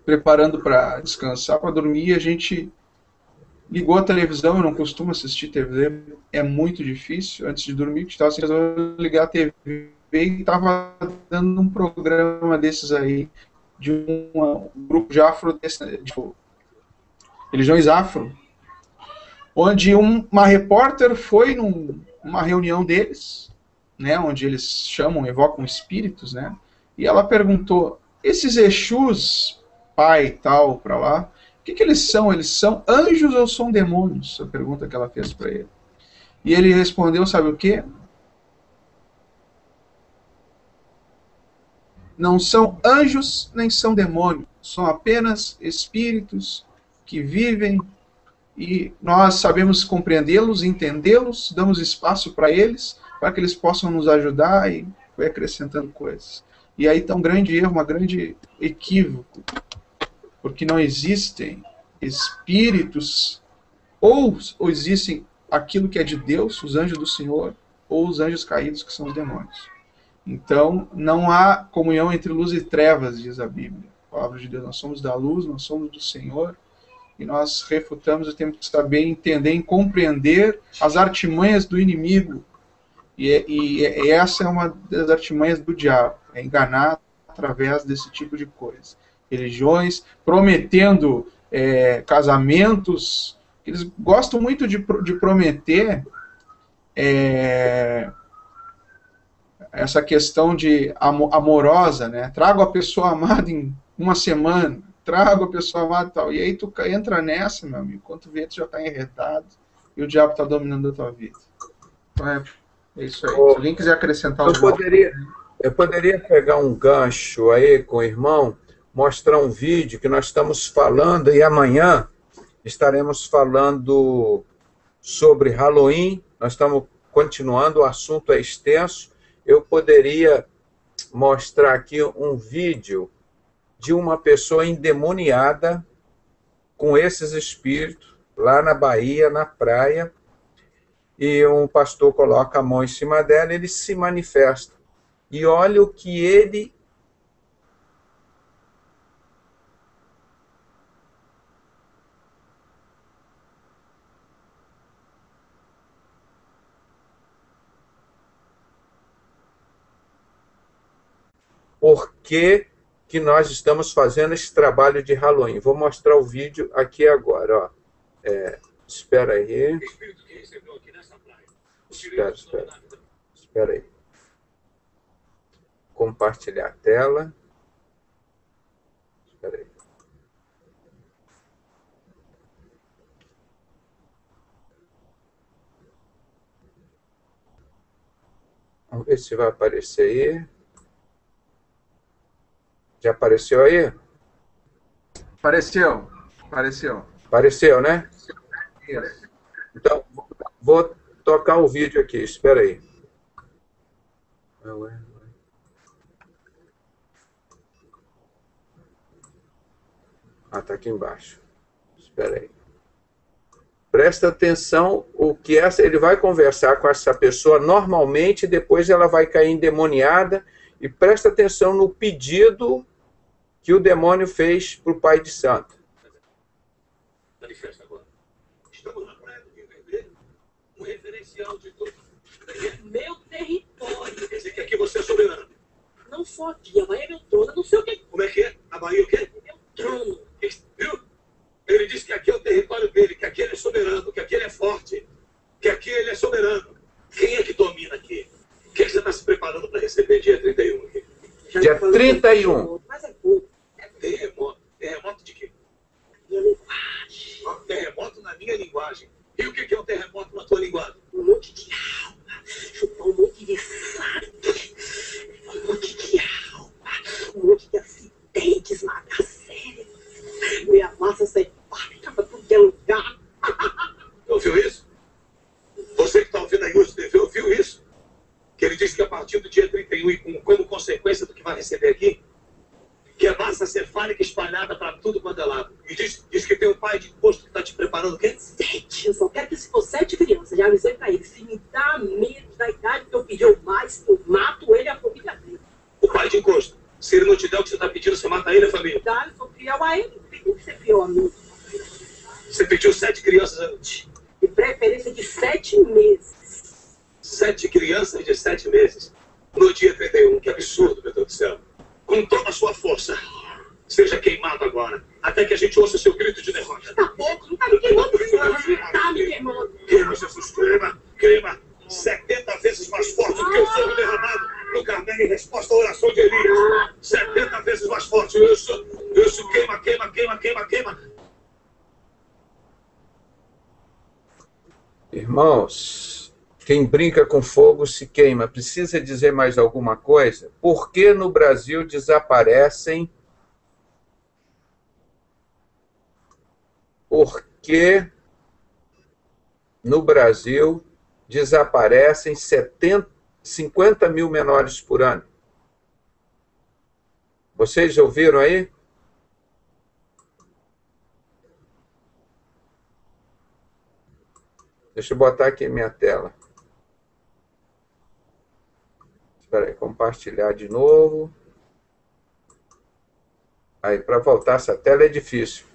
preparando para descansar, para dormir, e a gente ligou a televisão. Eu não costumo assistir TV, é muito difícil. Antes de dormir, que estava resolvendo ligar a TV e estava dando um programa desses aí, de um grupo de religiões afro, onde uma repórter foi numa reunião deles, né, onde eles evocam espíritos, né, e ela perguntou: esses Exus, pai e tal, para lá, o que eles são? Eles são anjos ou são demônios? A pergunta que ela fez para ele. E ele respondeu, sabe o quê? Não são anjos nem são demônios, são apenas espíritos que vivem, e nós sabemos compreendê-los, entendê-los, damos espaço para eles, para que eles possam nos ajudar, e foi acrescentando coisas. E aí está um grande erro, um grande equívoco, porque não existem espíritos, ou existem aquilo que é de Deus, os anjos do Senhor, ou os anjos caídos, que são os demônios. Então, não há comunhão entre luz e trevas, diz a Bíblia. A palavra de Deus, nós somos da luz, nós somos do Senhor, e nós refutamos e temos que saber entender e compreender as artimanhas do inimigo. E essa é uma das artimanhas do diabo, é enganar através desse tipo de coisa. Religiões prometendo casamentos, eles gostam muito de prometer essa questão de amorosa, né? Trago a pessoa amada em uma semana, trago a pessoa amada e tal. E aí tu entra nessa, meu amigo, quando tu vê, tu já está enredado e o diabo está dominando a tua vida. Então é isso aí. Se alguém quiser acrescentar eu poderia pegar um gancho aí com o irmão, mostrar um vídeo que nós estamos falando, e amanhã estaremos falando sobre Halloween. Nós estamos continuando, o assunto é extenso. Eu poderia mostrar aqui um vídeo de uma pessoa endemoniada com esses espíritos, lá na Bahia, na praia, e um pastor coloca a mão em cima dela, ele se manifesta. E olha o que ele... Por que que nós estamos fazendo esse trabalho de Halloween? Vou mostrar o vídeo aqui agora. Ó. Espera aí. Espera aí. Compartilhar a tela. Espera aí. Vamos ver se vai aparecer aí. Já apareceu aí? Apareceu, né? Isso. Então, vou tocar o vídeo aqui, espera aí. Tá aqui embaixo. Espera aí. Presta atenção, ele vai conversar com essa pessoa normalmente, depois ela vai cair endemoniada, e presta atenção no pedido que o demônio fez para o pai de santo. Manifesta agora. Estamos na praia do Rio Vermelho, um referencial de tudo. Meu território. Quer dizer que aqui você é soberano. Não só aqui, a Bahia é meu trono, não sei o que. Como é que é? A Bahia o quê? Meu trono. Viu? Ele disse que aqui é o território dele, que aqui ele é soberano, que aqui ele é forte, que aqui ele é soberano. Quem é que domina aqui? O que você está se preparando para receber dia 31 aqui? Dia 31. Mas é pouco. É terremoto. Terremoto de quê? Minha linguagem. Terremoto na minha linguagem. E o que é um terremoto na tua linguagem? Um monte de alma. Chutar um monte de sangue. Um monte de alma. Um monte de acidentes, esmagar cérebro. Minha massa sai fábrica pra tudo que é lugar. Ouviu isso? Você que está ouvindo aí hoje, ouviu isso? Que ele disse que a partir do dia 31 e como consequência do que vai receber aqui, que é massa cefálica espalhada para tudo quanto é lado. E diz que tem um pai de imposto que está te preparando o quê? 7. Eu só quero que se for 7 crianças. Já avisei para ele. Se me dá menos da idade que eu pedi ou mais, eu mato ele e a família dele. O pai de encosto. Se ele não te der o que você está pedindo, você mata ele e a família. Tá, eu sou fiel a ele. Tem que ser fiel a mim. Você pediu 7 crianças antes. De preferência de 7 meses. 7 crianças de 7 meses? No dia 31. Que absurdo, meu Deus do céu. Com toda a sua força, seja queimado agora, até que a gente ouça seu grito de derrota. Tá pouco, não tá me queimando, não tá me queimando. Queima, Jesus, queima 70 vezes mais forte do que o fogo derramado no Carmelo em resposta à oração de Elias. 70 vezes mais forte, isso, queima. Irmãos, quem brinca com fogo se queima. Precisa dizer mais alguma coisa? Por que no Brasil desaparecem? Por que no Brasil desaparecem 50 mil menores por ano? Vocês ouviram aí? Deixa eu botar aqui minha tela. Espera aí, compartilhar de novo. Aí, para voltar essa tela é difícil.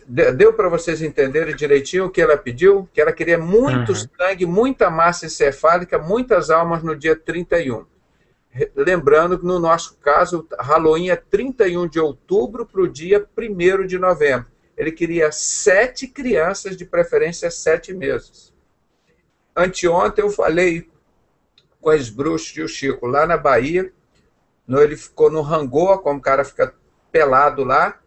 Deu para vocês entenderem direitinho o que ela pediu? Que ela queria muito sangue, muita massa encefálica, muitas almas no dia 31. Lembrando que no nosso caso, Halloween é 31 de outubro para o dia 1º de novembro. Ele queria 7 crianças, de preferência 7 meses. Anteontem eu falei com as bruxas e o Chico lá na Bahia. Ele ficou no Rangoa, como o cara fica pelado lá.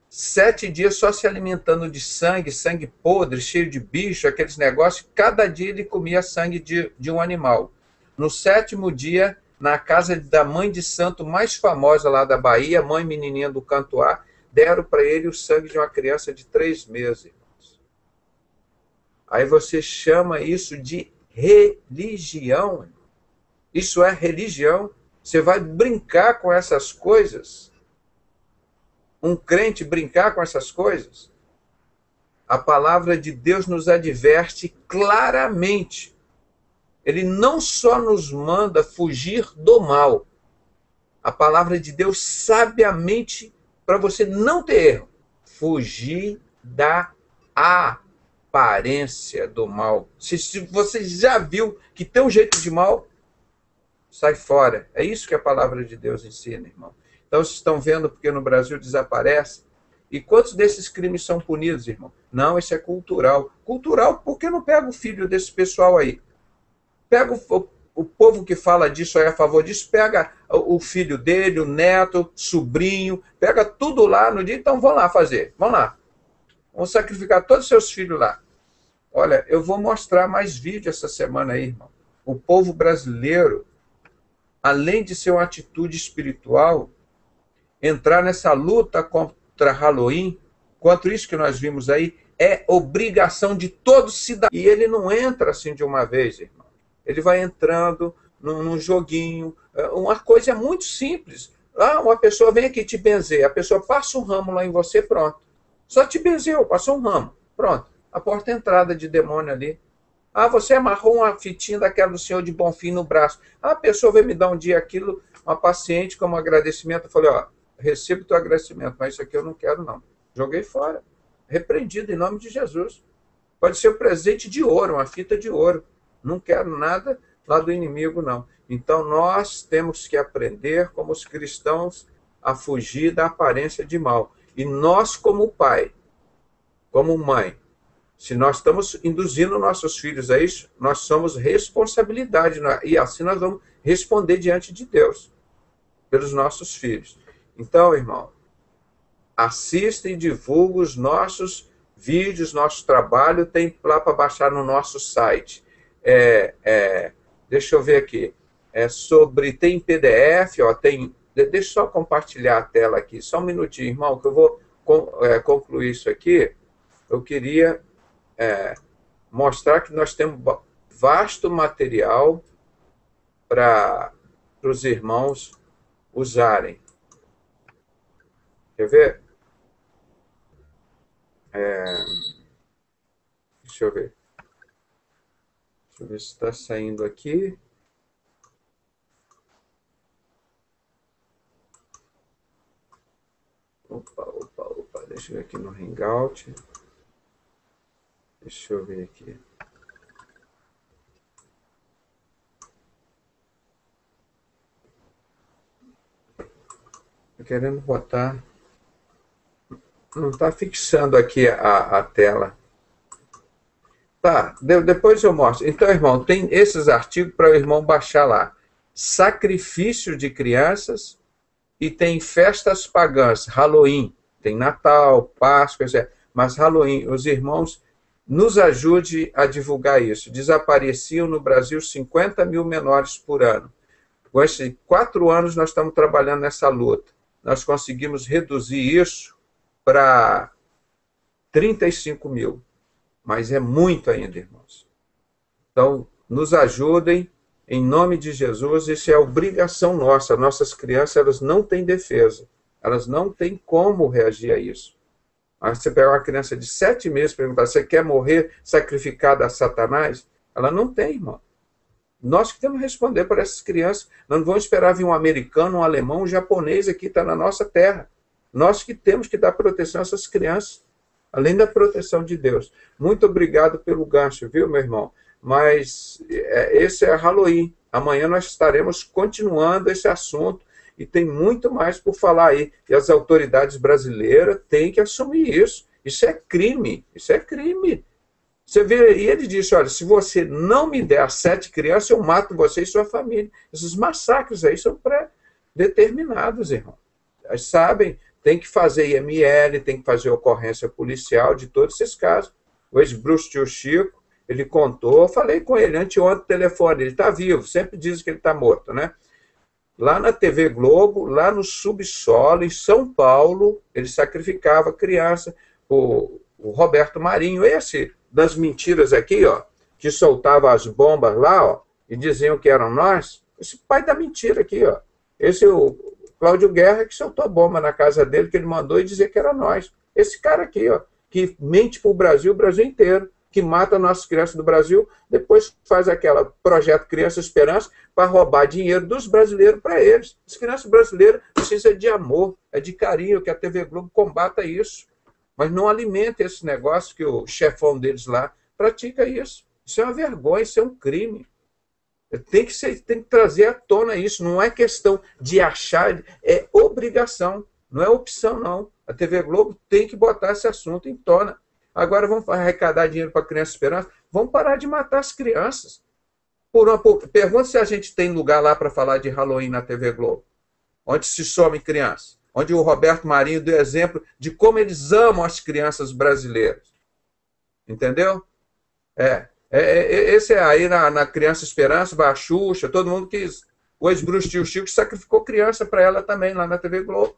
7 dias só se alimentando de sangue podre, cheio de bicho, aqueles negócios. Cada dia ele comia sangue de um animal. No 7º dia, na casa da mãe de santo mais famosa lá da Bahia, mãe menininha do Cantuá, deram para ele o sangue de uma criança de 3 meses. Aí você chama isso de religião. Isso é religião. Você vai brincar com essas coisas? Um crente brincar com essas coisas? A palavra de Deus nos adverte claramente. Ele não só nos manda fugir do mal. A palavra de Deus sabiamente, para você não ter erro, fugir da aparência do mal. Se você já viu que tem um jeito de mal, sai fora. É isso que a palavra de Deus ensina, irmão. Então, vocês estão vendo porque no Brasil desaparece? E quantos desses crimes são punidos, irmão? Não, isso é cultural. Cultural, por que não pega o filho desse pessoal aí? Pega o povo que fala disso aí a favor disso, pega o filho dele, o neto, sobrinho, pega tudo lá no dia. Então, vão lá fazer. Vão lá. Vão sacrificar todos os seus filhos lá. Olha, eu vou mostrar mais vídeo essa semana aí, irmão. O povo brasileiro, além de ser uma atitude espiritual, entrar nessa luta contra Halloween, contra isso que nós vimos aí, é obrigação de todo cidadão. E ele não entra assim de uma vez, irmão. Ele vai entrando num joguinho, uma coisa muito simples. Uma pessoa vem aqui te benzer, a pessoa passa um ramo lá em você, pronto. Só te benzeu, passou um ramo, pronto. A porta entrada de demônio ali. Você amarrou uma fitinha daquela do Senhor de Bonfim no braço. A pessoa veio me dar um dia aquilo, uma paciente, como agradecimento. Eu falei, recebo o teu agradecimento, mas isso aqui eu não quero, não. Joguei fora. Repreendido em nome de Jesus. Pode ser um presente de ouro, uma fita de ouro. Não quero nada lá do inimigo, não. Então, nós temos que aprender, como os cristãos, a fugir da aparência de mal. E nós, como pai, como mãe, se nós estamos induzindo nossos filhos a isso, nós somos responsabilidade. E assim nós vamos responder diante de Deus, pelos nossos filhos. Então, irmão, assista e divulga os nossos vídeos, nosso trabalho, tem lá para baixar no nosso site. Deixa eu ver aqui. Tem PDF, deixa eu só compartilhar a tela aqui. Só um minutinho, irmão, que eu vou concluir isso aqui. Eu queria mostrar que nós temos vasto material para os irmãos usarem. Quer ver? Deixa eu ver. Deixa eu ver se está saindo aqui. Opa. Deixa eu ver aqui no Hangout. Deixa eu ver aqui. Estou querendo botar... Não está fixando aqui a tela. Tá, depois eu mostro. Então, irmão, tem esses artigos para o irmão baixar lá. Sacrifício de crianças e tem festas pagãs, Halloween. Tem Natal, Páscoa, etc. Mas Halloween, os irmãos, nos ajude a divulgar isso. Desapareciam no Brasil 50 mil menores por ano. Com esses 4 anos nós estamos trabalhando nessa luta. Nós conseguimos reduzir isso para 35 mil. Mas é muito ainda, irmãos. Então, nos ajudem, em nome de Jesus. Isso é obrigação nossa. Nossas crianças, elas não têm defesa. Elas não têm como reagir a isso. Aí você pega uma criança de 7 meses e perguntar, você quer morrer sacrificada a Satanás? Ela não tem, irmão. Nós que temos que responder para essas crianças. Nós não vamos esperar vir um americano, um alemão, um japonês aqui, está na nossa terra. Nós que temos que dar proteção a essas crianças, além da proteção de Deus. Muito obrigado pelo gancho, viu, meu irmão? Mas esse é Halloween. Amanhã nós estaremos continuando esse assunto e tem muito mais por falar aí. E as autoridades brasileiras têm que assumir isso. Isso é crime. Isso é crime. Você vê, e ele disse, olha, se você não me der as 7 crianças, eu mato você e sua família. Esses massacres aí são pré-determinados, irmão. Eles sabem, tem que fazer IML, tem que fazer ocorrência policial de todos esses casos. O ex-bruxo tio Chico, ele contou, eu falei com ele anteontem no telefone, ele está vivo, sempre diz que ele está morto, né? Lá na TV Globo, lá no subsolo, em São Paulo, ele sacrificava criança. O Roberto Marinho, esse das mentiras aqui, ó, que soltava as bombas lá, ó, e diziam que eram nós, esse pai da mentira aqui, ó. Esse é o Cláudio Guerra que soltou a bomba na casa dele, que ele mandou e dizer que era nós. Esse cara aqui, ó, que mente para o Brasil inteiro, que mata nossas crianças do Brasil, depois faz aquela projeto Criança Esperança para roubar dinheiro dos brasileiros para eles. As crianças brasileiras precisam de amor, é de carinho, que a TV Globo combata isso. Mas não alimenta esse negócio que o chefão deles lá pratica isso. Isso é uma vergonha, isso é um crime. Tem que trazer à tona isso. Não é questão de achar, é obrigação, não é opção, não. A TV Globo tem que botar esse assunto em tona. Agora vamos arrecadar dinheiro para a Criança Esperança. Vamos parar de matar as crianças. Pergunta se a gente tem lugar lá para falar de Halloween na TV Globo, onde se some criança. Onde o Roberto Marinho deu exemplo de como eles amam as crianças brasileiras. Entendeu? Esse é aí na Criança Esperança, a Xuxa, todo mundo quis. O ex-bruxo tio Chico sacrificou criança para ela também, lá na TV Globo.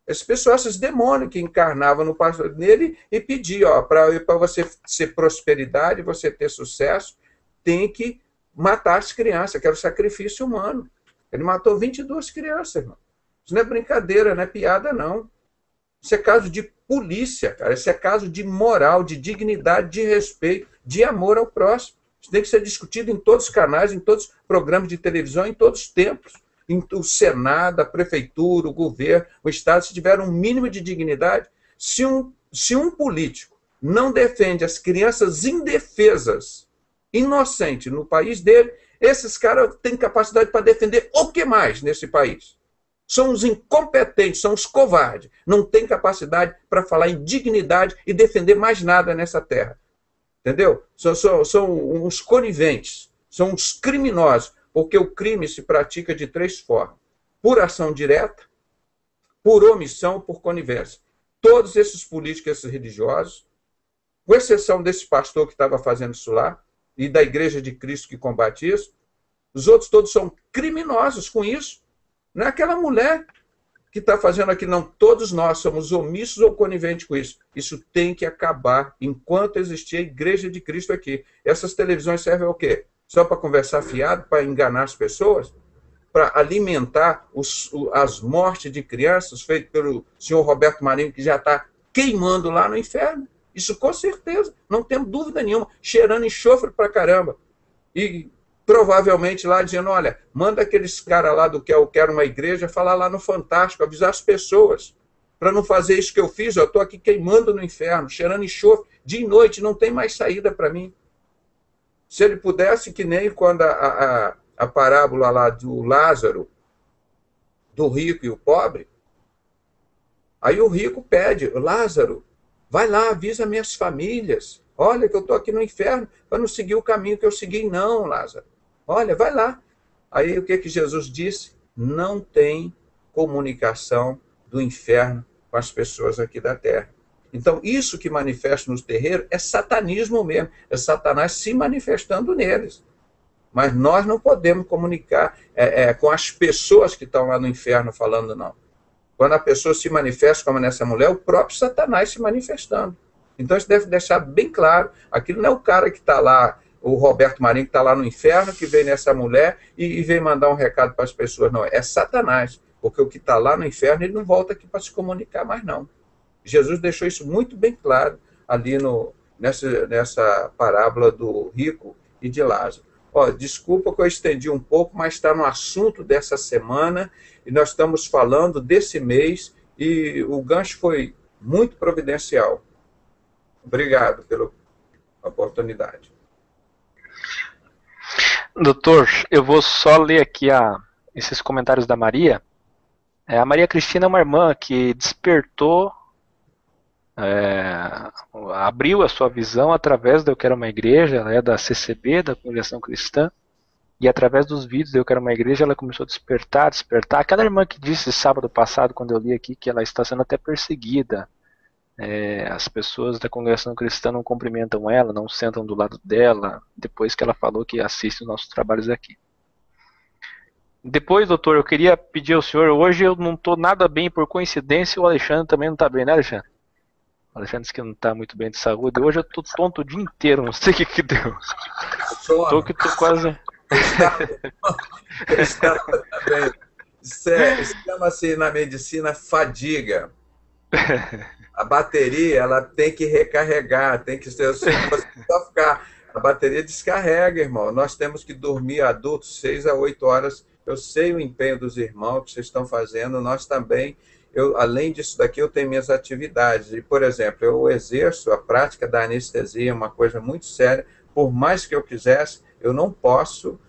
Esse pessoal, esses demônios que encarnavam no pastor nele e pediam, para você ser prosperidade, você ter sucesso, tem que matar as crianças, que era o sacrifício humano. Ele matou 22 crianças, irmão. Isso não é brincadeira, não é piada, não. Isso é caso de polícia, cara. Isso é caso de moral, de dignidade, de respeito, de amor ao próximo. Isso tem que ser discutido em todos os canais, em todos os programas de televisão, em todos os tempos. O Senado, a Prefeitura, o governo, o Estado, se tiver um mínimo de dignidade, se um político não defende as crianças indefesas, inocentes, no país dele, esses caras têm capacidade para defender o que mais nesse país? São os incompetentes, são os covardes. Não têm capacidade para falar em dignidade e defender mais nada nessa terra. Entendeu? São uns coniventes, são uns criminosos, porque o crime se pratica de 3 formas. Por ação direta, por omissão, por conivência. Todos esses políticos, esses religiosos, com exceção desse pastor que estava fazendo isso lá, e da Igreja de Cristo que combate isso, os outros todos são criminosos com isso. Não é aquela mulher que está fazendo aqui, não. Todos nós somos omissos ou coniventes com isso. Isso tem que acabar enquanto existir a Igreja de Cristo aqui. Essas televisões servem ao quê? Só para conversar fiado, para enganar as pessoas? Para alimentar as mortes de crianças feitas pelo senhor Roberto Marinho, que já está queimando lá no inferno? Isso com certeza, não temos dúvida nenhuma. Cheirando enxofre para caramba. E provavelmente lá dizendo, olha, manda aqueles caras lá do que eu quero uma igreja falar lá no Fantástico, avisar as pessoas, para não fazer isso que eu fiz, eu estou aqui queimando no inferno, cheirando enxofre, dia e noite, não tem mais saída para mim. Se ele pudesse, que nem quando a parábola lá do Lázaro, do rico e o pobre, aí o rico pede, Lázaro, vai lá, avisa minhas famílias, olha que eu estou aqui no inferno, para não seguir o caminho que eu segui, não, Lázaro. Olha, vai lá. Aí o que Jesus disse? Não tem comunicação do inferno com as pessoas aqui da terra. Então, isso que manifesta nos terreiros é satanismo mesmo. É Satanás se manifestando neles. Mas nós não podemos comunicar com as pessoas que estão lá no inferno falando, não. Quando a pessoa se manifesta, como nessa mulher, é o próprio Satanás se manifestando. Então, isso deve deixar bem claro. Aquilo não é o cara que está lá, o Roberto Marinho, que está lá no inferno, que vem nessa mulher e vem mandar um recado para as pessoas. Não, é Satanás. Porque o que está lá no inferno, ele não volta aqui para se comunicar mais, não. Jesus deixou isso muito bem claro ali nessa parábola do rico e de Lázaro. Desculpa que eu estendi um pouco, mas está no assunto dessa semana, e nós estamos falando desse mês, e o gancho foi muito providencial. Obrigado pela oportunidade. Doutor, eu vou só ler aqui esses comentários da Maria. A Maria Cristina é uma irmã que despertou, abriu a sua visão através do Eu Quero Uma Igreja. Ela é da CCB, da Congregação Cristã, e através dos vídeos do Eu Quero Uma Igreja ela começou a despertar. Aquela irmã que disse sábado passado, quando eu li aqui, que ela está sendo até perseguida. As pessoas da Congregação Cristã não cumprimentam ela, não sentam do lado dela, depois que ela falou que assiste os nossos trabalhos aqui. Depois, doutor, eu queria pedir ao senhor, hoje eu não estou nada bem, por coincidência o Alexandre também não está bem, né, Alexandre? O Alexandre disse que não está muito bem de saúde, hoje eu estou tonto o dia inteiro, não sei o que deu. Estou quase... Isso chama-se na medicina fadiga. A bateria, ela tem que recarregar, tem que ser só ficar. A bateria descarrega, irmão. Nós temos que dormir adultos 6 a 8 horas. Eu sei o empenho dos irmãos que vocês estão fazendo, nós também. Além disso daqui, eu tenho minhas atividades. E, por exemplo, eu exerço a prática da anestesia, uma coisa muito séria. Por mais que eu quisesse, eu não posso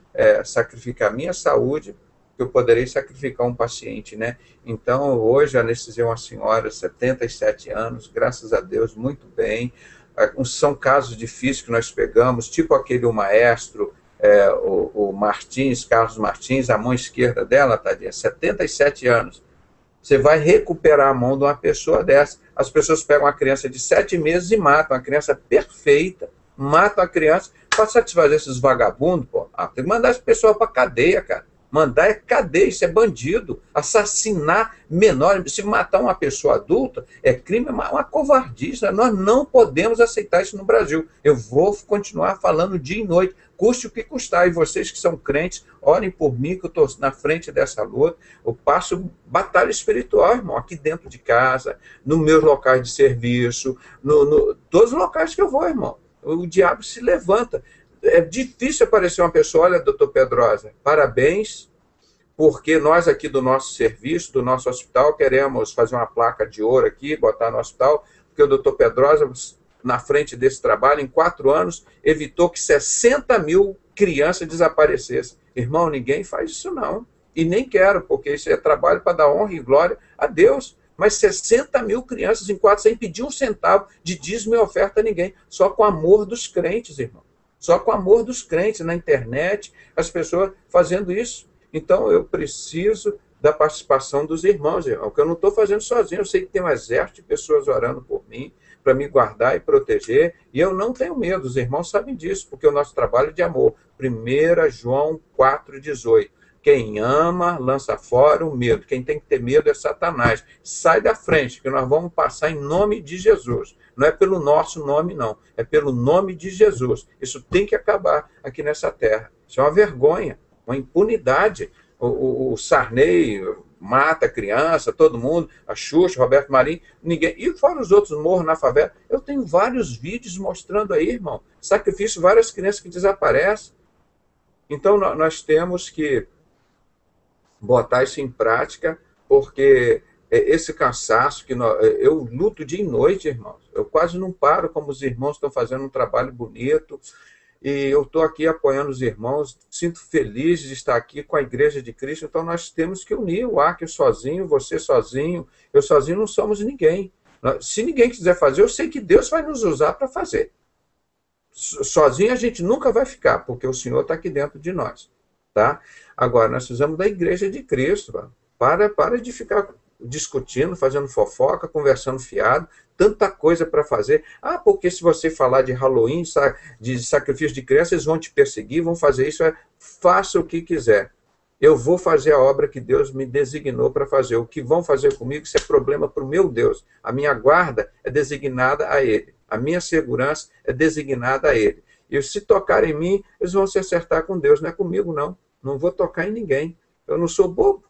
sacrificar minha saúde, que eu poderei sacrificar um paciente, né? Então, hoje, anestesiei uma senhora, 77 anos, graças a Deus, muito bem. São casos difíceis que nós pegamos, tipo aquele maestro, o Martins, Carlos Martins, a mão esquerda dela, tadinha, 77 anos. Você vai recuperar a mão de uma pessoa dessa. As pessoas pegam uma criança de 7 meses e matam, uma criança perfeita, matam a criança para satisfazer esses vagabundos, pô. Tem que mandar esse pessoal para cadeia, cara. Mandar é cadeia, isso é bandido. Assassinar menor, se matar uma pessoa adulta, é crime, é uma covardia. Nós não podemos aceitar isso no Brasil. Eu vou continuar falando dia e noite, custe o que custar. E vocês que são crentes, orem por mim, que eu estou na frente dessa luta. Eu passo batalha espiritual, irmão, aqui dentro de casa, nos meus locais de serviço, todos os locais que eu vou, irmão. O diabo se levanta. É difícil aparecer uma pessoa, olha, doutor Pedrosa, parabéns, porque nós aqui do nosso serviço, do nosso hospital, queremos fazer uma placa de ouro aqui, botar no hospital, porque o doutor Pedrosa, na frente desse trabalho, em 4 anos, evitou que 60 mil crianças desaparecessem. Irmão, ninguém faz isso não. E nem quero, porque isso é trabalho para dar honra e glória a Deus. Mas 60 mil crianças em 4 sem pedir um centavo de dízimo e oferta a ninguém, só com amor dos crentes, irmão. Só com o amor dos crentes na internet, as pessoas fazendo isso. Então, eu preciso da participação dos irmãos, irmão, que eu não estou fazendo sozinho. Eu sei que tem um exército de pessoas orando por mim, para me guardar e proteger, e eu não tenho medo, os irmãos sabem disso, porque o nosso trabalho é de amor. 1 João 4,18. Quem ama, lança fora o medo. Quem tem que ter medo é Satanás. Sai da frente, que nós vamos passar em nome de Jesus. Não é pelo nosso nome, não. É pelo nome de Jesus. Isso tem que acabar aqui nessa terra. Isso é uma vergonha, uma impunidade. O Sarney mata criança, todo mundo, a Xuxa, Roberto Marinho, ninguém. E fora os outros morros na favela. Eu tenho vários vídeos mostrando aí, irmão. Sacrifício, várias crianças que desaparecem. Então, nós temos que botar isso em prática, porque esse cansaço que eu luto dia e noite, irmãos. Eu quase não paro, como os irmãos estão fazendo um trabalho bonito, e eu estou aqui apoiando os irmãos, sinto feliz de estar aqui com a Igreja de Cristo, então nós temos que unir o Arque sozinho, você sozinho, eu sozinho não somos ninguém. Se ninguém quiser fazer, eu sei que Deus vai nos usar para fazer. Sozinho a gente nunca vai ficar, porque o Senhor está aqui dentro de nós. Tá? Agora, nós precisamos da Igreja de Cristo. Para de ficar discutindo, fazendo fofoca, conversando fiado, tanta coisa para fazer. Porque se você falar de Halloween, de sacrifício de crianças, eles vão te perseguir, vão fazer isso. Faça o que quiser. Eu vou fazer a obra que Deus me designou para fazer. O que vão fazer comigo, isso é problema para o meu Deus. A minha guarda é designada a Ele. A minha segurança é designada a Ele. E se tocar em mim, eles vão se acertar com Deus. Não é comigo, não. Não vou tocar em ninguém. Eu não sou bobo.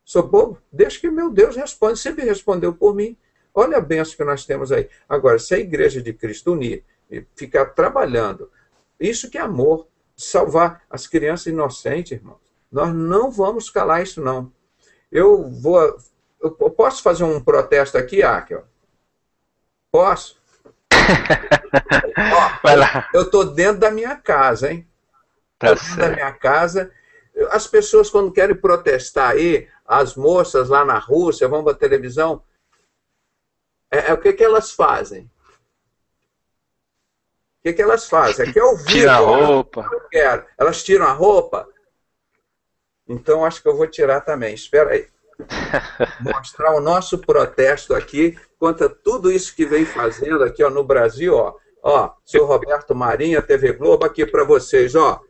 Sou bobo. Deixa que meu Deus responde. Sempre respondeu por mim. Olha a benção que nós temos aí. Agora, se a Igreja de Cristo unir e ficar trabalhando, isso que é amor, salvar as crianças inocentes, irmãos. Nós não vamos calar isso, não. Eu posso fazer um protesto aqui, Akel? Posso? Ó, Vai lá. eu estou dentro da minha casa, hein? Tá Dentro da certo. minha casa. As pessoas, quando querem protestar aí, as moças lá na Rússia, vão para a televisão, o que elas fazem? O que elas fazem? Aqui é ao vivo. Tira a roupa. Eu quero. Elas tiram a roupa? Então, acho que eu vou tirar também. Espera aí. Mostrar o nosso protesto aqui contra tudo isso que vem fazendo aqui ó, no Brasil. Ó, seu Roberto Marinho, a TV Globo, aqui para vocês. Ó,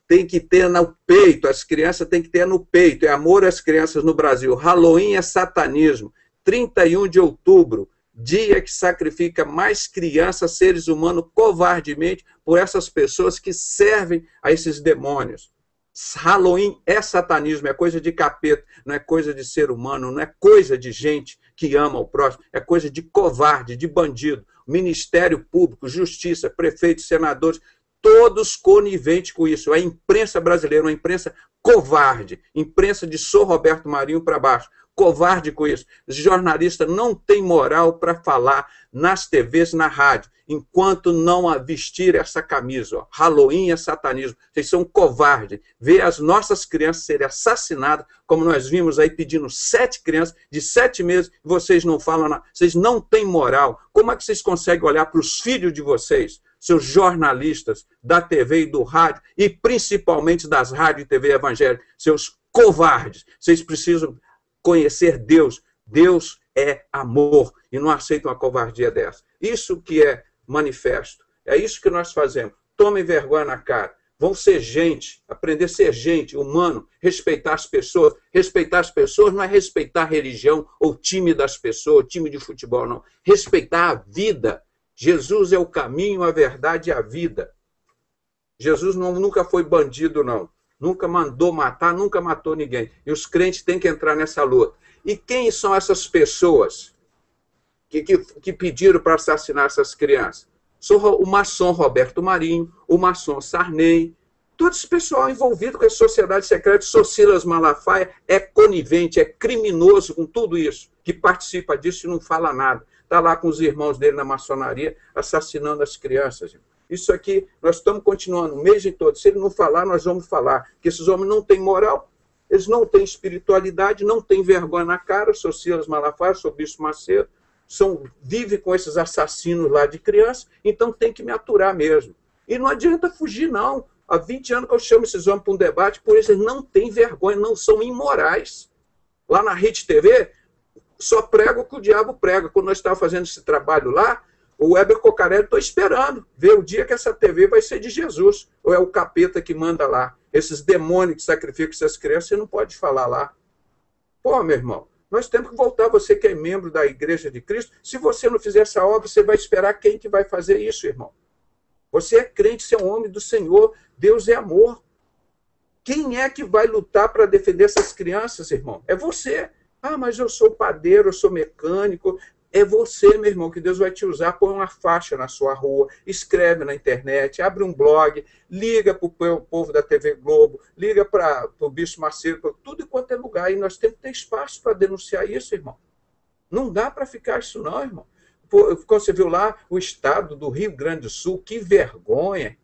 tem que ter no peito, as crianças têm que ter no peito. É amor às crianças no Brasil. Halloween é satanismo. 31 de outubro, dia que sacrifica mais crianças, seres humanos, covardemente, por essas pessoas que servem a esses demônios. Halloween é satanismo, é coisa de capeta, não é coisa de ser humano, não é coisa de gente que ama o próximo, é coisa de covarde, de bandido. Ministério Público, Justiça, prefeitos, senadores, todos coniventes com isso. A imprensa brasileira, uma imprensa covarde, imprensa de Sr. Roberto Marinho para baixo, covarde com isso. Os jornalistas não têm moral para falar nas TVs, na rádio, enquanto não vestir essa camisa. Ó. Halloween é satanismo. Vocês são covardes. Ver as nossas crianças serem assassinadas, como nós vimos aí pedindo 7 crianças de 7 meses, e vocês não falam nada. Vocês não têm moral. Como é que vocês conseguem olhar para os filhos de vocês, seus jornalistas da TV e do rádio, e principalmente das rádios e TV evangélicas, seus covardes? Vocês precisam conhecer Deus. Deus é amor e não aceita uma covardia dessa. Isso que é manifesto. É isso que nós fazemos. Tomem vergonha na cara. Vão ser gente, aprender a ser gente, humano, respeitar as pessoas. Respeitar as pessoas não é respeitar a religião ou time das pessoas, time de futebol, não. Respeitar a vida. Jesus é o caminho, a verdade e a vida. Jesus nunca foi bandido, não. Nunca mandou matar, nunca matou ninguém. E os crentes têm que entrar nessa luta. E quem são essas pessoas que pediram para assassinar essas crianças? O maçom Roberto Marinho, o maçom Sarney, todo esse pessoal envolvido com a sociedade secreta. Silas Malafaia é conivente, é criminoso com tudo isso, que participa disso e não fala nada. Está lá com os irmãos dele na maçonaria, assassinando as crianças. Isso aqui, nós estamos continuando o mês todo. Se ele não falar, nós vamos falar. Porque esses homens não têm moral, eles não têm espiritualidade, não têm vergonha na cara. Sou Silas Malafaia, sou Bispo Macedo, vive com esses assassinos lá de criança, então tem que me aturar mesmo. E não adianta fugir, não. Há 20 anos que eu chamo esses homens para um debate, por isso eles não têm vergonha, não são imorais. Lá na Rede TV, só prega o que o diabo prega. Quando nós estávamos fazendo esse trabalho lá, o Weber Cocarelli, estou esperando ver o dia que essa TV vai ser de Jesus. Ou é o capeta que manda lá. Esses demônios que sacrificam essas crianças, você não pode falar lá. Pô, meu irmão, nós temos que voltar. Você que é membro da Igreja de Cristo, se você não fizer essa obra, você vai esperar quem que vai fazer isso, irmão? Você é crente, você é um homem do Senhor. Deus é amor. Quem é que vai lutar para defender essas crianças, irmão? É você. Ah, mas eu sou padeiro, eu sou mecânico. É você, meu irmão, que Deus vai te usar. Põe uma faixa na sua rua, escreve na internet, abre um blog, liga para o povo da TV Globo, liga para o Bispo Macedo, para tudo quanto é lugar. E nós temos que ter espaço para denunciar isso, irmão. Não dá para ficar isso não, irmão. Quando você viu lá o estado do Rio Grande do Sul, que vergonha,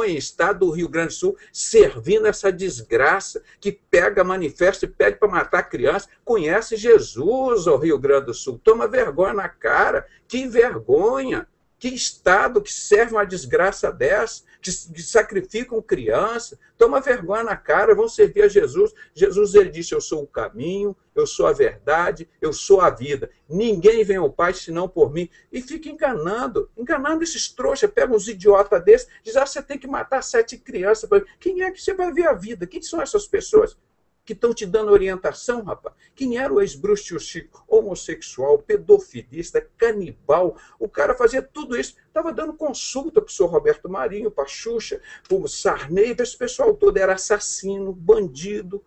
estado do Rio Grande do Sul servindo essa desgraça, que pega manifesto e pede para matar a criança. Conhece Jesus, ó Rio Grande do Sul, toma vergonha na cara, que vergonha, que estado que serve uma desgraça dessa, que sacrificam criança, toma vergonha na cara, vão servir a Jesus. Jesus, ele disse, eu sou o caminho, eu sou a verdade, eu sou a vida. Ninguém vem ao Pai senão por mim. E fica enganando esses trouxas, pega uns idiotas desses, diz, você tem que matar 7 crianças. Quem é que você vai ver a vida? Quem são essas pessoas que estão te dando orientação, rapaz? Quem era o ex-Bruce Tio Chico? Homossexual, pedofilista, canibal. O cara fazia tudo isso. Estava dando consulta para o senhor Roberto Marinho, para a Xuxa, para o Sarney, para esse pessoal todo. Era assassino, bandido.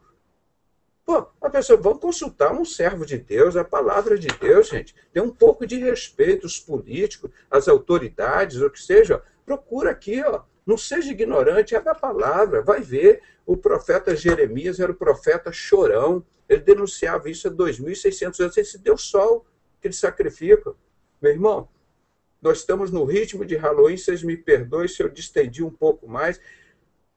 Pô, a pessoa, vamos consultar um servo de Deus, a palavra de Deus, gente. Tem um pouco de respeito, os políticos, as autoridades, o que seja. Procura aqui, ó. Não seja ignorante, é da palavra. Vai ver, o profeta Jeremias era o profeta chorão. Ele denunciava isso há 2.600 anos. Esse Deus sol que eles sacrificam. Meu irmão, nós estamos no ritmo de Halloween, vocês me perdoem se eu distendi um pouco mais,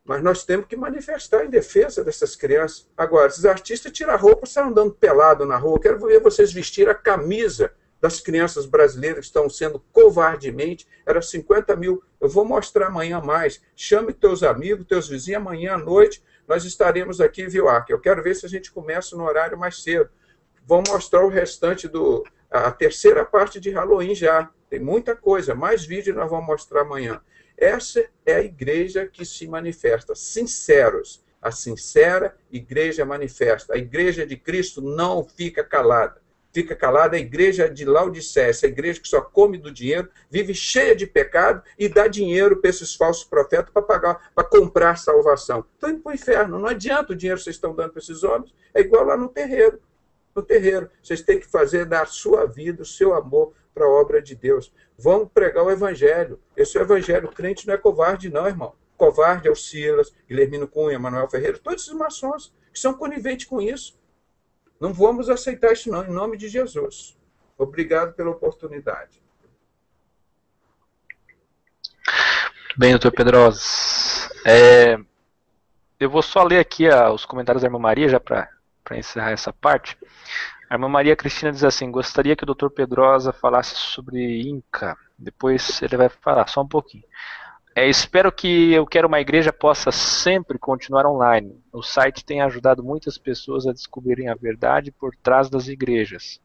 mas nós temos que manifestar em defesa dessas crianças. Agora, esses artistas tiram a roupa e saem andando pelado na rua. Eu quero ver vocês vestir a camisa das crianças brasileiras que estão sendo covardemente. Era 50 mil. Eu vou mostrar amanhã mais. Chame teus amigos, teus vizinhos. Amanhã à noite nós estaremos aqui, viu, Ark? Eu quero ver se a gente começa no horário mais cedo. Vou mostrar o restante a terceira parte de Halloween já. Tem muita coisa. Mais vídeo nós vamos mostrar amanhã. Essa é a igreja que se manifesta. Sinceros. A sincera igreja manifesta. A igreja de Cristo não fica calada. Fica calada a igreja de Laodiceia, essa igreja que só come do dinheiro, vive cheia de pecado e dá dinheiro para esses falsos profetas para pagar, para comprar salvação. Estão indo para o inferno. Não adianta o dinheiro que vocês estão dando para esses homens. É igual lá no terreiro. No terreiro. Vocês têm que fazer, dar a sua vida, o seu amor para a obra de Deus. Vamos pregar o evangelho. Esse é o evangelho. O crente não é covarde, não, irmão. Covarde é o Silas, Guilhermino Cunha, Manuel Ferreira, todos esses maçons que são coniventes com isso. Não vamos aceitar isso, não, em nome de Jesus. Obrigado pela oportunidade. Bem, doutor Pedrosa. Eu vou só ler aqui os comentários da irmã Maria, já para encerrar essa parte. A irmã Maria Cristina diz assim: gostaria que o doutor Pedrosa falasse sobre Inca. Depois ele vai falar só um pouquinho. Espero que Eu Quero Uma Igreja possa sempre continuar online. O site tem ajudado muitas pessoas a descobrirem a verdade por trás das igrejas.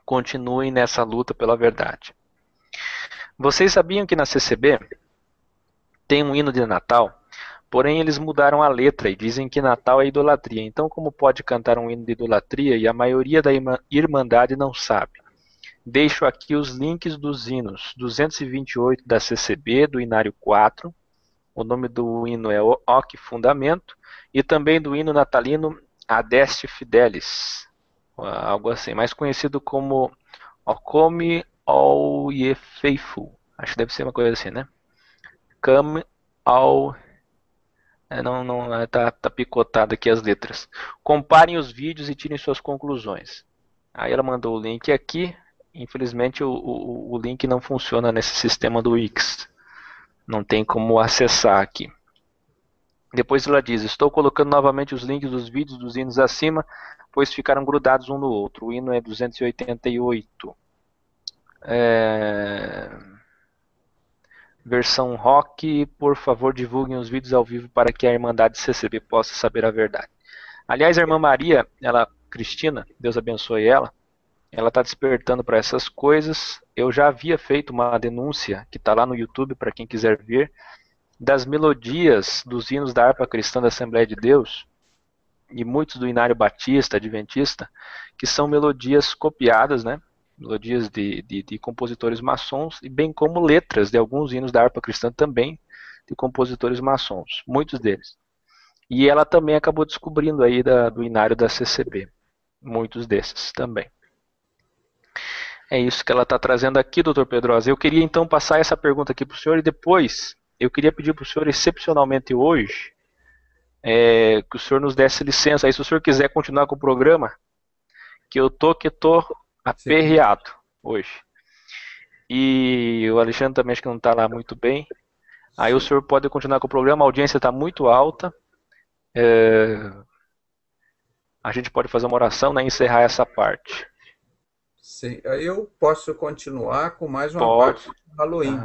Continuem nessa luta pela verdade. Vocês sabiam que na CCB tem um hino de Natal? Porém, eles mudaram a letra e dizem que Natal é idolatria. Então, como pode cantar um hino de idolatria e a maioria da Irmandade não sabe? Deixo aqui os links dos hinos 228 da CCB, do Inário 4. O nome do hino é Hoc Fundamento. E também do hino natalino Adeste Fidelis. Algo assim, mais conhecido como O Come All Ye Faithful. Acho que deve ser uma coisa assim, né? Come All... tá picotado aqui as letras. Comparem os vídeos e tirem suas conclusões. Aí ela mandou o link aqui. Infelizmente o link não funciona nesse sistema do Wix. Não tem como acessar aqui. Depois ela diz: estou colocando novamente os links dos vídeos dos hinos acima, pois ficaram grudados um no outro. O hino é 288. Versão rock, por favor divulguem os vídeos ao vivo para que a Irmandade CCB possa saber a verdade. Aliás, a irmã Maria, Cristina, Deus abençoe ela está despertando para essas coisas. Eu já havia feito uma denúncia, que está lá no YouTube para quem quiser ver, das melodias dos hinos da harpa cristã da Assembleia de Deus, e muitos do Inário Batista, Adventista, que são melodias copiadas, né? Melodias de compositores maçons, e bem como letras de alguns hinos da harpa cristã também, de compositores maçons, muitos deles. E ela também acabou descobrindo aí do Inário da CCB, muitos desses também. É isso que ela está trazendo aqui, doutor Pedrosa. Eu queria então passar essa pergunta aqui para o senhor e depois eu queria pedir para o senhor, excepcionalmente hoje, que o senhor nos desse licença. Aí, se o senhor quiser continuar com o programa, que eu tô aperreado hoje. E o Alexandre também acho que não está lá muito bem. Aí o senhor pode continuar com o programa, a audiência está muito alta. A gente pode fazer uma oração, né, e encerrar essa parte. Sim, aí eu posso continuar com mais uma parte do Halloween,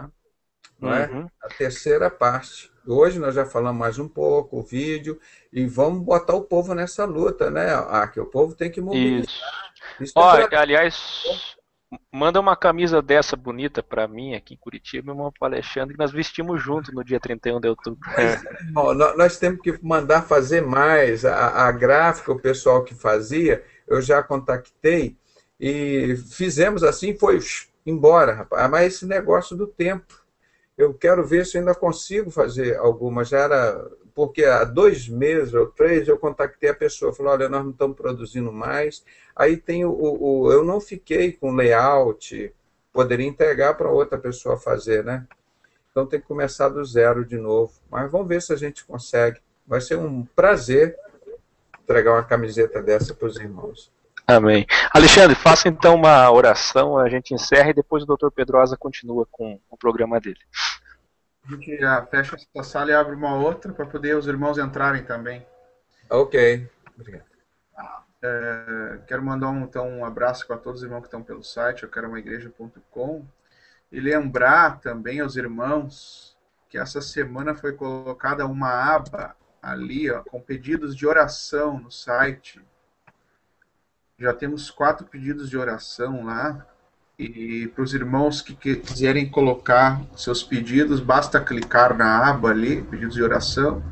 não é? A terceira parte. Hoje nós já falamos mais um pouco, o vídeo, e vamos botar o povo nessa luta, né? Que o povo tem que mobilizar. Isso. Aliás, manda uma camisa dessa bonita para mim aqui em Curitiba, meu irmão Alexandre, que nós vestimos junto no dia 31 de outubro. Nós temos que mandar fazer mais. A gráfica, o pessoal que fazia, eu já contactei, e fizemos assim, foi embora, rapaz. Mas esse negócio do tempo, eu quero ver se eu ainda consigo fazer alguma. Já era porque há 2 meses ou 3 eu contactei a pessoa, falei, olha, nós não estamos produzindo mais. Aí tem eu não fiquei com layout, poderia entregar para outra pessoa fazer, né? Então tem que começar do zero de novo. Mas vamos ver se a gente consegue. Vai ser um prazer entregar uma camiseta dessa para os irmãos. Amém. Alexandre, faça então uma oração, a gente encerra e depois o Dr. Pedrosa continua com o programa dele. A gente já fecha essa sala e abre uma outra para poder os irmãos entrarem também. Ok. Obrigado. Quero mandar um abraço para todos os irmãos que estão pelo site, euqueromaigreja.com, e lembrar também aos irmãos que essa semana foi colocada uma aba ali, ó, com pedidos de oração no site. Já temos 4 pedidos de oração lá. E para os irmãos que quiserem colocar seus pedidos, basta clicar na aba ali, pedidos de oração,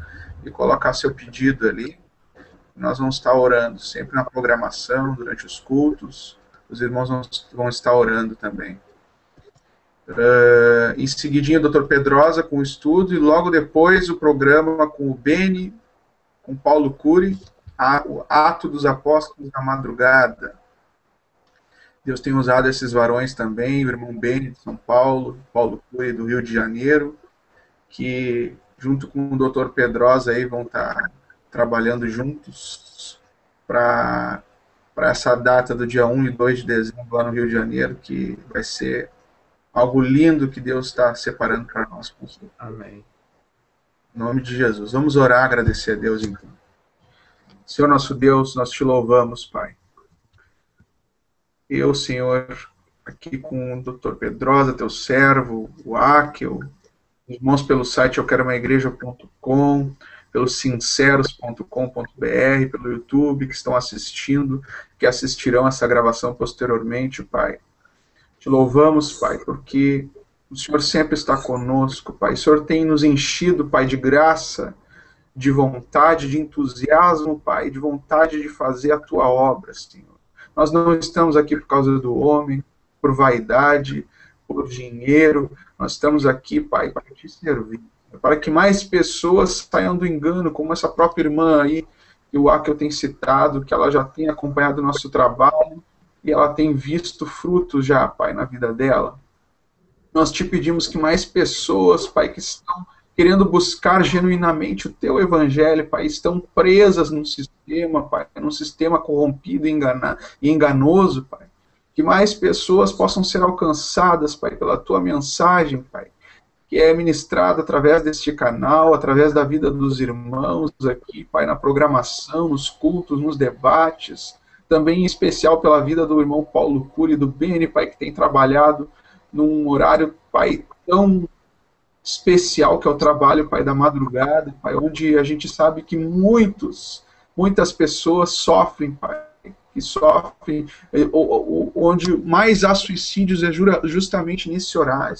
e colocar seu pedido ali. Nós vamos estar orando sempre na programação, durante os cultos. Os irmãos vão estar orando também. Em seguidinho, o Dr. Pedrosa com o estudo, e logo depois o programa com o Beni, com Paulo Cury, o Ato dos Apóstolos da Madrugada. Deus tem usado esses varões também, o irmão Beni de São Paulo, Paulo Cury do Rio de Janeiro, que junto com o Dr. Pedrosa aí vão estar trabalhando juntos para essa data do dia 1 e 2 de dezembro lá no Rio de Janeiro, que vai ser algo lindo que Deus está separando para nós. Amém. Em nome de Jesus. Vamos orar, agradecer a Deus então. Senhor nosso Deus, nós te louvamos, Pai. Eu, Senhor, aqui com o Dr. Pedrosa, teu servo, o Akel, os irmãos pelo site euqueromaigreja.com, pelo sinceros.com.br, pelo YouTube, que estão assistindo, que assistirão essa gravação posteriormente, Pai. Te louvamos, Pai, porque o Senhor sempre está conosco, Pai. O Senhor tem nos enchido, Pai, de graça, de vontade, de entusiasmo, Pai, de vontade de fazer a Tua obra, Senhor. Nós não estamos aqui por causa do homem, por vaidade, por dinheiro. Nós estamos aqui, Pai, para te servir. Para que mais pessoas saiam do engano, como essa própria irmã aí, que o Akel tem citado, que ela já tem acompanhado o nosso trabalho e ela tem visto frutos já, Pai, na vida dela. Nós te pedimos que mais pessoas, Pai, que estão querendo buscar genuinamente o teu evangelho, Pai, estão presas num sistema, Pai, num sistema corrompido e enganoso, Pai. Que mais pessoas possam ser alcançadas, Pai, pela tua mensagem, Pai, que é ministrada através deste canal, através da vida dos irmãos aqui, Pai, na programação, nos cultos, nos debates, também em especial pela vida do irmão Paulo Cury, do Beni, Pai, que tem trabalhado num horário, Pai, tão especial, que é o trabalho, Pai, da madrugada, Pai, onde a gente sabe que muitas pessoas sofrem, Pai, que sofrem, onde mais há suicídios é justamente nesse horário,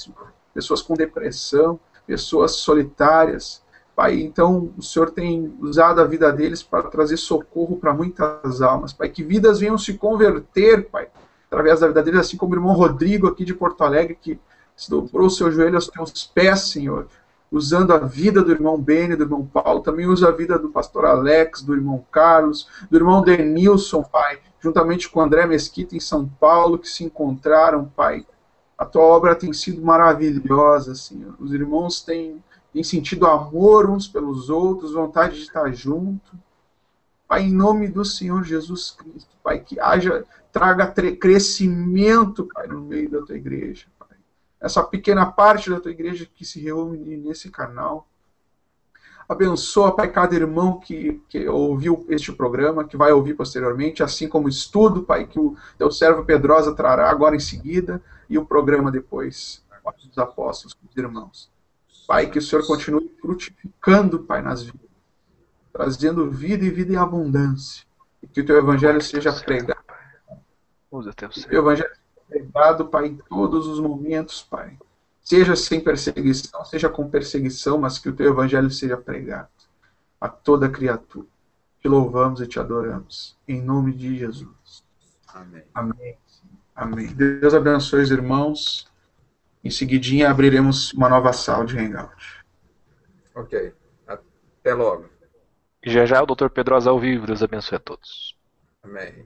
pessoas com depressão, pessoas solitárias, Pai, então o Senhor tem usado a vida deles para trazer socorro para muitas almas, Pai, que vidas venham se converter, Pai, através da vida deles, assim como o irmão Rodrigo aqui de Porto Alegre, que se dobrou o seu joelho aos teus pés, Senhor, usando a vida do irmão Beni, do irmão Paulo, também usa a vida do pastor Alex, do irmão Carlos, do irmão Denilson, Pai, juntamente com o André Mesquita em São Paulo, que se encontraram, Pai. A tua obra tem sido maravilhosa, Senhor. Os irmãos têm sentido amor uns pelos outros, vontade de estar junto. Pai, em nome do Senhor Jesus Cristo, Pai, que traga crescimento, Pai, no meio da tua igreja, Pai. Essa pequena parte da tua igreja que se reúne nesse canal. Abençoa, Pai, cada irmão que ouviu este programa, que vai ouvir posteriormente, assim como o estudo, Pai, que o teu servo Pedrosa trará agora em seguida, e o programa depois, dos apóstolos, com os irmãos. Pai, que o Senhor continue frutificando, Pai, nas vidas, trazendo vida e vida em abundância, e que o teu evangelho seja pregado. Usa teu servo. Que o teu evangelho seja pregado, Pai, em todos os momentos, Pai. Seja sem perseguição, seja com perseguição, mas que o teu evangelho seja pregado a toda criatura. Te louvamos e te adoramos. Em nome de Jesus. Amém. Amém. Amém. Deus abençoe os irmãos. Em seguidinha abriremos uma nova sala de Hangout. Ok. Até Até logo. Já já o Dr. Pedrosa ao vivo. Deus abençoe a todos. Amém.